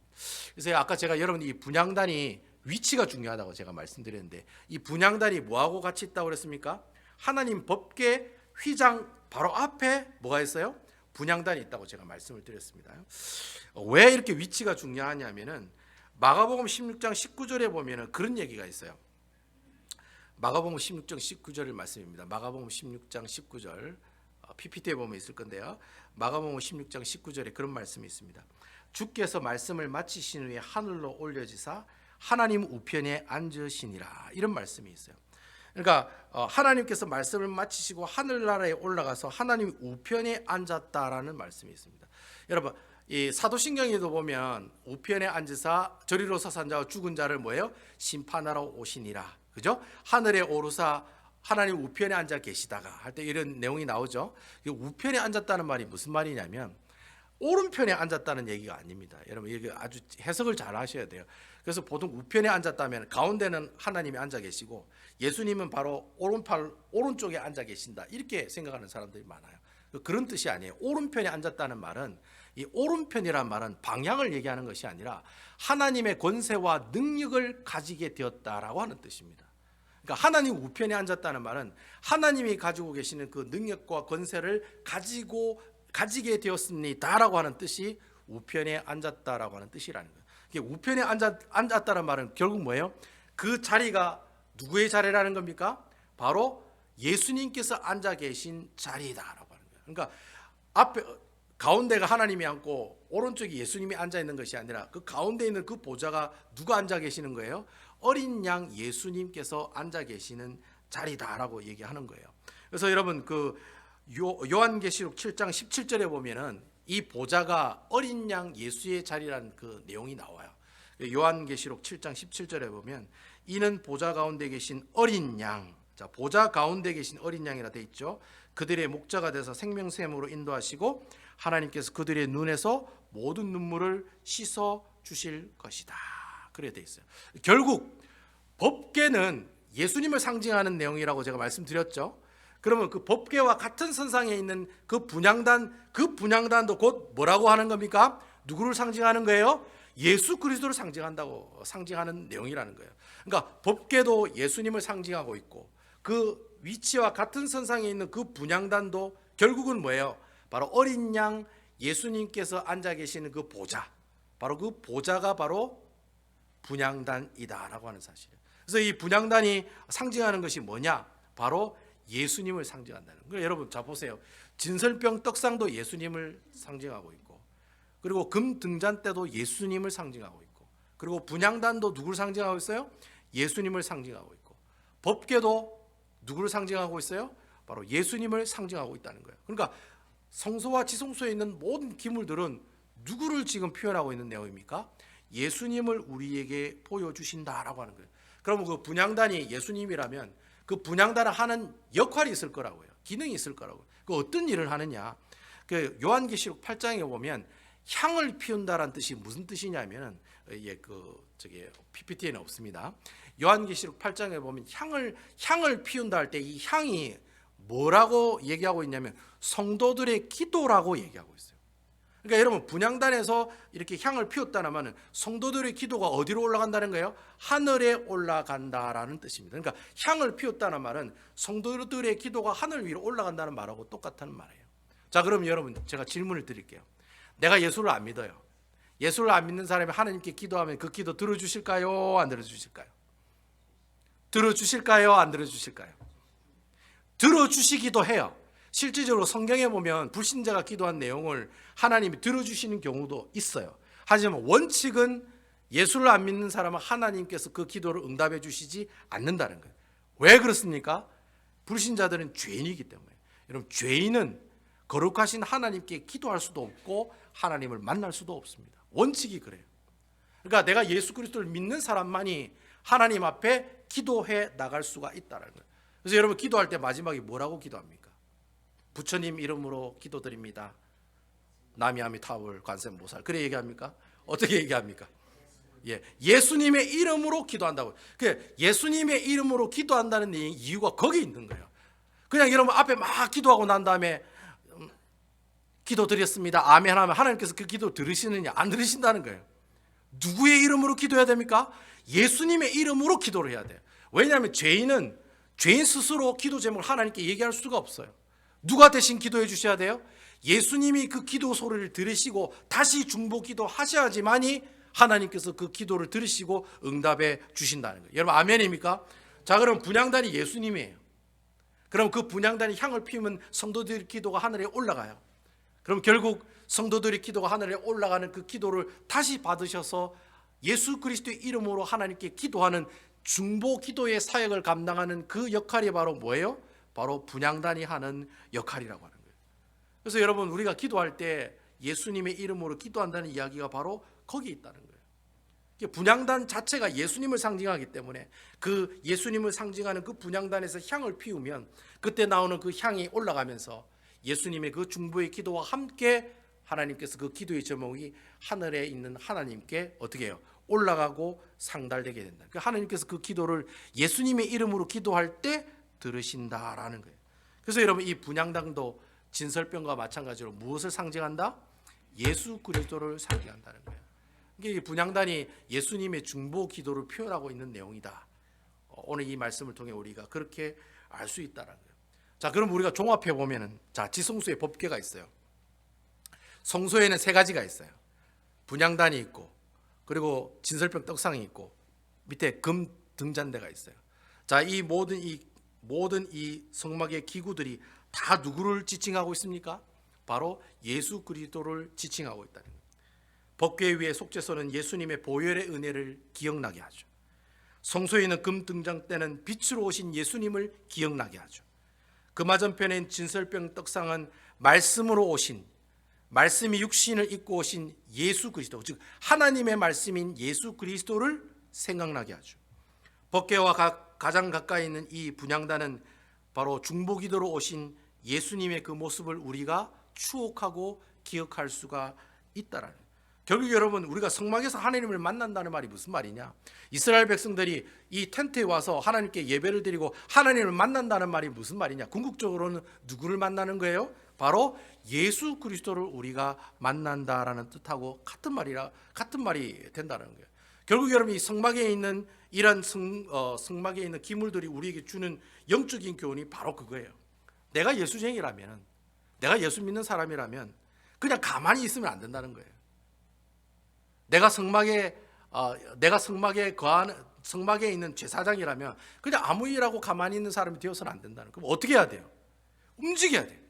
그래서 아까 제가 여러분이 이 분향단이 위치가 중요하다고 제가 말씀드렸는데, 이 분향단이 뭐하고 같이 있다고 그랬습니까? 하나님 법궤 휘장 바로 앞에 뭐가 있어요? 분향단이 있다고 제가 말씀을 드렸습니다. 왜 이렇게 위치가 중요하냐면은 마가복음 16장 19절에 보면은 그런 얘기가 있어요. 마가복음 16장 19절의 말씀입니다. 마가복음 16장 19절 PPT에 보면 있을 건데요. 마가복음 16장 19절에 그런 말씀이 있습니다. 주께서 말씀을 마치신 후에 하늘로 올려지사 하나님 우편에 앉으시니라, 이런 말씀이 있어요. 그러니까 하나님께서 말씀을 마치시고 하늘나라에 올라가서 하나님 우편에 앉았다라는 말씀이 있습니다. 여러분, 이 사도신경에도 보면 우편에 앉으사 저리로 서산 자와 죽은 자를 뭐예요? 심판하러 오시니라, 그죠? 하늘에 오르사 하나님 우편에 앉아 계시다가 할 때 이런 내용이 나오죠. 우편에 앉았다는 말이 무슨 말이냐면 오른편에 앉았다는 얘기가 아닙니다. 여러분, 이게 아주 해석을 잘 하셔야 돼요. 그래서 보통 우편에 앉았다면 가운데는 하나님이 앉아 계시고 예수님은 바로 오른쪽에 앉아 계신다, 이렇게 생각하는 사람들이 많아요. 그런 뜻이 아니에요. 오른편에 앉았다는 말은, 이 오른편이란 말은 방향을 얘기하는 것이 아니라 하나님의 권세와 능력을 가지게 되었다라고 하는 뜻입니다. 그러니까 하나님 우편에 앉았다는 말은 하나님이 가지고 계시는 그 능력과 권세를 가지게 되었습니다라고 하는 뜻이 우편에 앉았다라고 하는 뜻이라는 거예요. 이게 우편에 앉았다는 말은 결국 뭐예요? 그 자리가 누구의 자리라는 겁니까? 바로 예수님께서 앉아 계신 자리다라고 하는 거예요. 그러니까 가운데가 하나님이 앉고 오른쪽이 예수님이 앉아 있는 것이 아니라 그 가운데 있는 그 보좌가 누가 앉아 계시는 거예요? 어린 양 예수님께서 앉아 계시는 자리다라고 얘기하는 거예요. 그래서 여러분, 그 요한계시록 7장 17절에 보면은 이 보좌가 어린 양 예수의 자리라는 그 내용이 나와요. 요한계시록 7장 17절에 보면 이는 보좌 가운데 계신 어린 양, 자, 보좌 가운데 계신 어린 양이라 돼 있죠. 그들의 목자가 돼서 생명샘으로 인도하시고 하나님께서 그들의 눈에서 모든 눈물을 씻어 주실 것이다, 그래 돼 있어요. 결국 법궤는 예수님을 상징하는 내용이라고 제가 말씀드렸죠. 그러면 그 법궤와 같은 선상에 있는 그 분향단도 곧 뭐라고 하는 겁니까? 누구를 상징하는 거예요? 예수 그리스도를 상징하는 내용이라는 거예요. 그러니까 법궤도 예수님을 상징하고 있고 그 위치와 같은 선상에 있는 그 분향단도 결국은 뭐예요? 바로 어린 양 예수님께서 앉아 계시는 그 보좌, 바로 그 보좌가 바로 분향단이다라고 하는 사실이에요. 그래서 이 분향단이 상징하는 것이 뭐냐? 바로 예수님을 상징한다는 거예요. 여러분, 자 보세요. 진설병 떡상도 예수님을 상징하고 있고, 그리고 금 등잔대도 예수님을 상징하고 있고, 그리고 분향단도 누구를 상징하고 있어요? 예수님을 상징하고 있고, 법궤도 누구를 상징하고 있어요? 바로 예수님을 상징하고 있다는 거예요. 그러니까 성소와 지성소에 있는 모든 기물들은 누구를 지금 표현하고 있는 내용입니까? 예수님을 우리에게 보여주신다라고 하는 거예요. 그러면 그 분향단이 예수님이라면 그 분향단을 하는 역할이 있을 거라고요. 기능이 있을 거라고요. 그 어떤 일을 하느냐? 그 요한계시록 8장에 보면 향을 피운다라는 뜻이 무슨 뜻이냐면은 PPT에는 없습니다. 요한계시록 8장에 보면 향을 피운다 할 때 이 향이 뭐라고 얘기하고 있냐면 성도들의 기도라고 얘기하고 있어요. 그러니까 여러분, 분향단에서 이렇게 향을 피웠다는 성도들의 기도가 어디로 올라간다는 거예요? 하늘에 올라간다라는 뜻입니다. 그러니까 향을 피웠다는 말은 성도들의 기도가 하늘 위로 올라간다는 말하고 똑같은 말이에요. 자, 그럼 여러분, 제가 질문을 드릴게요. 내가 예수를 안 믿어요. 예수를 안 믿는 사람이 하나님께 기도하면 그 기도 들어주실까요? 안 들어주실까요? 들어주실까요? 안 들어주실까요? 들어주시기도 해요. 실질적으로 성경에 보면 불신자가 기도한 내용을 하나님이 들어주시는 경우도 있어요. 하지만 원칙은 예수를 안 믿는 사람은 하나님께서 그 기도를 응답해 주시지 않는다는 거예요. 왜 그렇습니까? 불신자들은 죄인이기 때문에. 여러분, 죄인은 거룩하신 하나님께 기도할 수도 없고 하나님을 만날 수도 없습니다. 원칙이 그래요. 그러니까 내가 예수 그리스도를 믿는 사람만이 하나님 앞에 기도해 나갈 수가 있다는 거예요. 그래서 여러분, 기도할 때 마지막에 뭐라고 기도합니까? 부처님 이름으로 기도드립니다. 나미아미 타울 관세음보살. 그래 얘기합니까? 어떻게 얘기합니까? 예수님의 이름으로 기도한다고. 예수님의 이름으로 기도한다는 이유가 거기 있는 거예요. 그냥 여러분 앞에 막 기도하고 난 다음에 기도 드렸습니다, 아멘 하면 하나님께서 그 기도 들으시느냐? 안 들으신다는 거예요. 누구의 이름으로 기도해야 됩니까? 예수님의 이름으로 기도를 해야 돼요. 왜냐하면 죄인은 죄인 스스로 기도 제목을 하나님께 얘기할 수가 없어요. 누가 대신 기도해 주셔야 돼요? 예수님이 그 기도 소리를 들으시고 다시 중보 기도 하셔야지만이 하나님께서 그 기도를 들으시고 응답해 주신다는 거예요. 여러분 아멘입니까? 자, 그럼 분향단이 예수님이에요. 그럼 그 분향단이 향을 피우면 성도들의 기도가 하늘에 올라가요. 그럼 결국 성도들의 기도가 하늘에 올라가는 그 기도를 다시 받으셔서 예수 그리스도의 이름으로 하나님께 기도하는 중보 기도의 사역을 감당하는 그 역할이 바로 뭐예요? 바로 분향단이 하는 역할이라고 하는 거예요. 그래서 여러분 우리가 기도할 때 예수님의 이름으로 기도한다는 이야기가 바로 거기에 있다는 거예요. 분향단 자체가 예수님을 상징하기 때문에 그 예수님을 상징하는 그 분향단에서 향을 피우면 그때 나오는 그 향이 올라가면서 예수님의 그 중보의 기도와 함께 하나님께서 그 기도의 제목이 하늘에 있는 하나님께 어떻게 해요? 올라가고 상달되게 된다. 그러니까 하나님께서 그 기도를 예수님의 이름으로 기도할 때 들으신다라는 거예요. 그래서 여러분 이 분향단도 진설병과 마찬가지로 무엇을 상징한다? 예수 그리스도를 상징한다는 거예요. 이게 분향단이 예수님의 중보 기도를 표현하고 있는 내용이다. 오늘 이 말씀을 통해 우리가 그렇게 알 수 있다는 거예요. 자, 그럼 우리가 종합해 보면은 자, 지성소의 법궤가 있어요. 성소에는 세 가지가 있어요. 분향단이 있고, 그리고 진설병 떡상이 있고, 밑에 금 등잔대가 있어요. 자, 이 모든 이 성막의 기구들이 다 누구를 지칭하고 있습니까? 바로 예수 그리스도를 지칭하고 있다는 거예요. 법궤 위에 속죄소는 예수님의 보혈의 은혜를 기억나게 하죠. 성소에 있는 금 등잔대는 빛으로 오신 예수님을 기억나게 하죠. 그 맞은편엔 진설병 떡상은 말씀으로 오신, 말씀이 육신을 입고 오신 예수 그리스도, 즉 하나님의 말씀인 예수 그리스도를 생각나게 하죠. 법궤와 가장 가까이 있는 이 분향단은 바로 중보기도로 오신 예수님의 그 모습을 우리가 추억하고 기억할 수가 있다라는 거예요. 결국 여러분 우리가 성막에서 하나님을 만난다는 말이 무슨 말이냐? 이스라엘 백성들이 이 텐트에 와서 하나님께 예배를 드리고 하나님을 만난다는 말이 무슨 말이냐? 궁극적으로는 누구를 만나는 거예요? 바로 예수 그리스도를 우리가 만난다라는 뜻하고 같은 말이 된다는 거예요. 결국 여러분 이 성막에 있는 이런 성막에 있는 기물들이 우리에게 주는 영적인 교훈이 바로 그거예요. 내가 예수쟁이라면, 내가 예수 믿는 사람이라면 그냥 가만히 있으면 안 된다는 거예요. 내가 성막에 있는 제사장이라면 그냥 아무 일하고 가만히 있는 사람이 되어서는 안 된다는 거예요. 그럼 어떻게 해야 돼요? 움직여야 돼요.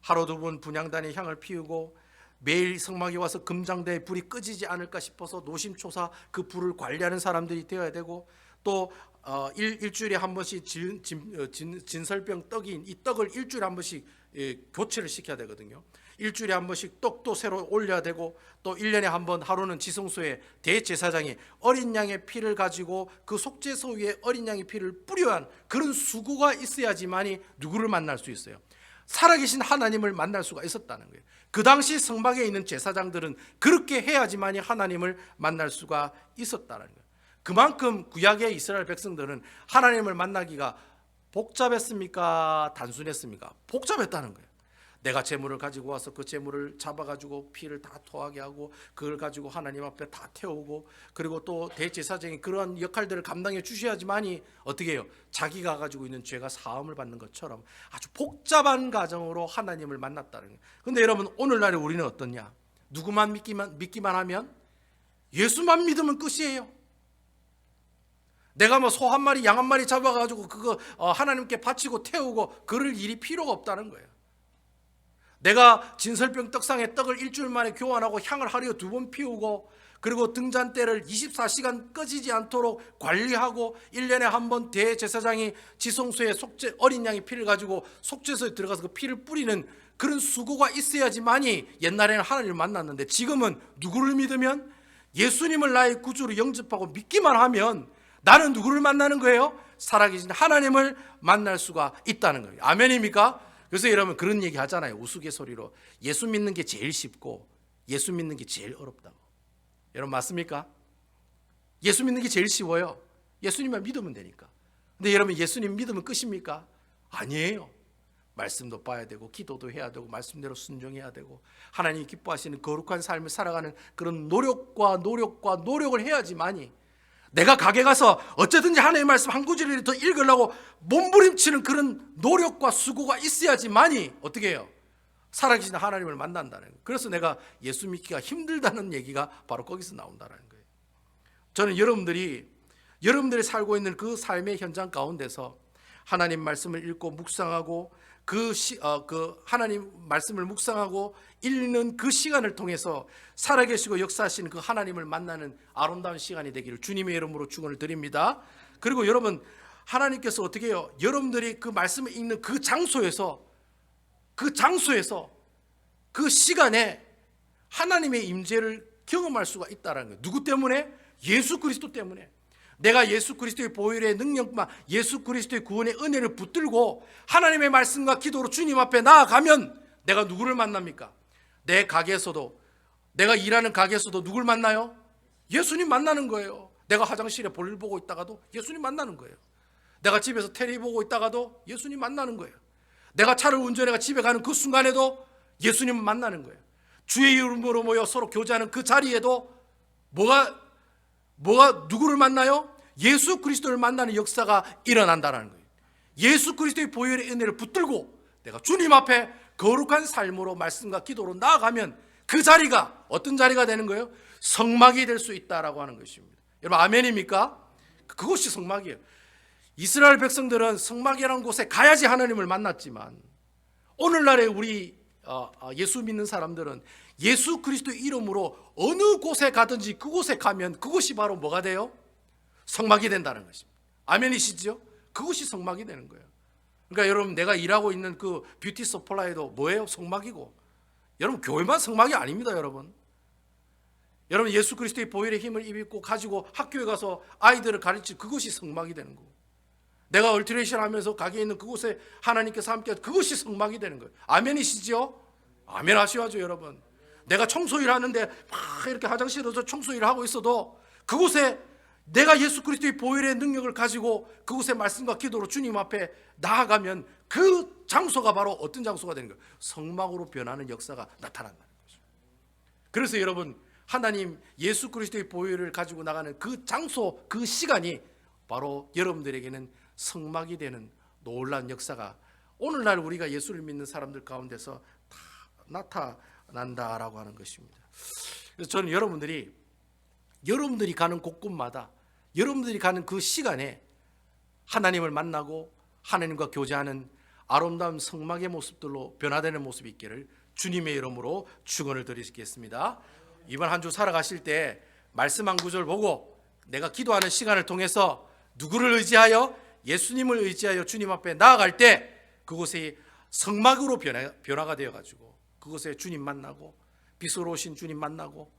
하루 두 번 분향단의 향을 피우고 매일 성막에 와서 금장대에 불이 꺼지지 않을까 싶어서 노심초사 그 불을 관리하는 사람들이 되어야 되고, 또 일주일에 한 번씩 진설병 떡인 이 떡을 일주일에 한 번씩 교체를 시켜야 되거든요. 일주일에 한 번씩 떡도 새로 올려야 되고, 또 1년에 한 번 하루는 지성소에 대제사장이 어린 양의 피를 가지고 그 속죄소 위에 어린 양의 피를 뿌려야 하는 그런 수고가 있어야지만이 누구를 만날 수 있어요? 살아계신 하나님을 만날 수가 있었다는 거예요. 그 당시 성막에 있는 제사장들은 그렇게 해야지만이 하나님을 만날 수가 있었다는 거예요. 그만큼 구약의 이스라엘 백성들은 하나님을 만나기가 복잡했습니까? 단순했습니까? 복잡했다는 거예요. 내가 재물을 가지고 와서 그 재물을 잡아가지고 피를 다 토하게 하고 그걸 가지고 하나님 앞에 다 태우고, 그리고 또 대제사장이 그러한 역할들을 감당해 주셔야지만이 어떻게 해요? 자기가 가지고 있는 죄가 사함을 받는 것처럼 아주 복잡한 과정으로 하나님을 만났다는 거예요. 그런데 여러분 오늘날에 우리는 어떠냐? 누구만 믿기만 하면, 예수만 믿으면 끝이에요. 내가 뭐 소 한 마리 양 한 마리 잡아가지고 그거 하나님께 바치고 태우고 그럴 일이 필요가 없다는 거예요. 내가 진설병 떡상에 떡을 일주일 만에 교환하고 향을 하루에 2번 피우고, 그리고 등잔대를 24시간 꺼지지 않도록 관리하고 1년에 한 번 대제사장이 지성소에 어린 양의 피를 가지고 속죄소에 들어가서 그 피를 뿌리는 그런 수고가 있어야지만이 옛날에는 하나님을 만났는데, 지금은 누구를 믿으면, 예수님을 나의 구주로 영접하고 믿기만 하면 나는 누구를 만나는 거예요? 살아계신 하나님을 만날 수가 있다는 거예요. 아멘입니까? 그래서 여러분 그런 얘기 하잖아요. 우스갯소리로 예수 믿는 게 제일 쉽고 예수 믿는 게 제일 어렵다고. 여러분 맞습니까? 예수 믿는 게 제일 쉬워요. 예수님만 믿으면 되니까. 근데 여러분, 예수님 믿으면 끝입니까? 아니에요. 말씀도 봐야 되고 기도도 해야 되고 말씀대로 순종해야 되고 하나님이 기뻐하시는 거룩한 삶을 살아가는 그런 노력을 해야지만이, 내가 가게 가서 어쨌든지 하나님의 말씀 한 구절이라도 더 읽으려고 몸부림치는 그런 노력과 수고가 있어야지만이 어떻게 해요? 살아계신 하나님을 만난다는 거예요. 그래서 내가 예수 믿기가 힘들다는 얘기가 바로 거기서 나온다는 거예요. 저는 여러분들이 살고 있는 그 삶의 현장 가운데서 하나님 말씀을 읽고 묵상하고 그 하나님 말씀을 묵상하고 읽는 그 시간을 통해서 살아계시고 역사하시는 그 하나님을 만나는 아름다운 시간이 되기를 주님의 이름으로 축원을 드립니다. 그리고 여러분, 하나님께서 어떻게 해요? 여러분들이 그 말씀을 읽는 그 장소에서 그 시간에 하나님의 임재를 경험할 수가 있다는 거예요. 누구 때문에? 예수 그리스도 때문에. 내가 예수 그리스도의 보혈의 능력만, 예수 그리스도의 구원의 은혜를 붙들고 하나님의 말씀과 기도로 주님 앞에 나아가면 내가 누구를 만납니까? 내 가게에서도, 내가 일하는 가게에서도 누굴 만나요? 예수님 만나는 거예요. 내가 화장실에 볼일 보고 있다가도 예수님 만나는 거예요. 내가 집에서 텔레비 보고 있다가도 예수님 만나는 거예요. 내가 차를 운전해가 집에 가는 그 순간에도 예수님 만나는 거예요. 주의 이름으로 모여 서로 교제하는 그 자리에도 뭐가 누구를 만나요? 예수 그리스도를 만나는 역사가 일어난다는 거예요. 예수 그리스도의 보혈의 은혜를 붙들고 내가 주님 앞에 거룩한 삶으로 말씀과 기도로 나아가면 그 자리가 어떤 자리가 되는 거예요? 성막이 될 수 있다라고 하는 것입니다. 여러분, 아멘입니까? 그것이 성막이에요. 이스라엘 백성들은 성막이라는 곳에 가야지 하나님을 만났지만, 오늘날의 우리 예수 믿는 사람들은 예수 그리스도의 이름으로 어느 곳에 가든지 그곳에 가면 그것이 바로 뭐가 돼요? 성막이 된다는 것입니다. 아멘이시죠? 그것이 성막이 되는 거예요. 그러니까 여러분, 내가 일하고 있는 그 뷰티 서플라이도 뭐예요? 성막이고. 여러분, 교회만 성막이 아닙니다. 여러분 예수 그리스도의 보혈의 힘을 입고 가지고 학교에 가서 아이들을 가르치는 그것이 성막이 되는 거고, 내가 얼트레이션 하면서 가게에 있는 그곳에 하나님께서 함께, 그것이 성막이 되는 거예요. 아멘이시죠? 아멘 하셔야죠. 여러분, 내가 청소일 하는데 막 이렇게 화장실에서 청소일을 하고 있어도 그곳에 내가 예수 그리스도의 보혈의 능력을 가지고 그곳에 말씀과 기도로 주님 앞에 나아가면 그 장소가 바로 어떤 장소가 되는 거예요? 성막으로 변하는 역사가 나타난다는 거죠. 그래서 여러분, 하나님 예수 그리스도의 보혈을 가지고 나가는 그 장소, 그 시간이 바로 여러분들에게는 성막이 되는 놀라운 역사가 오늘날 우리가 예수를 믿는 사람들 가운데서 다 나타난다라고 하는 것입니다. 그래서 저는 여러분들이 가는 곳곳마다, 여러분들이 가는 그 시간에 하나님을 만나고 하나님과 교제하는 아름다운 성막의 모습들로 변화되는 모습이 있기를 주님의 이름으로 축원을 드리겠습니다. 이번 한 주 살아가실 때 말씀 한 구절 보고 내가 기도하는 시간을 통해서 누구를 의지하여? 예수님을 의지하여 주님 앞에 나아갈 때 그곳이 성막으로 변화가 되어가지고 그곳에 주님 만나고, 빛으로 오신 주님 만나고,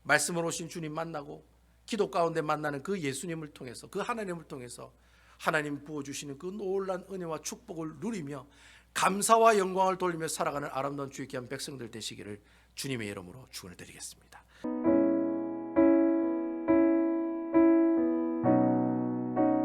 말씀으로 오신 주님 만나고, 기도 가운데 만나는 그 예수님을 통해서, 그 하나님을 통해서 하나님 부어주시는 그 놀라운 은혜와 축복을 누리며 감사와 영광을 돌리며 살아가는 아름다운 주의 귀한 백성들 되시기를 주님의 이름으로 축원을 드리겠습니다.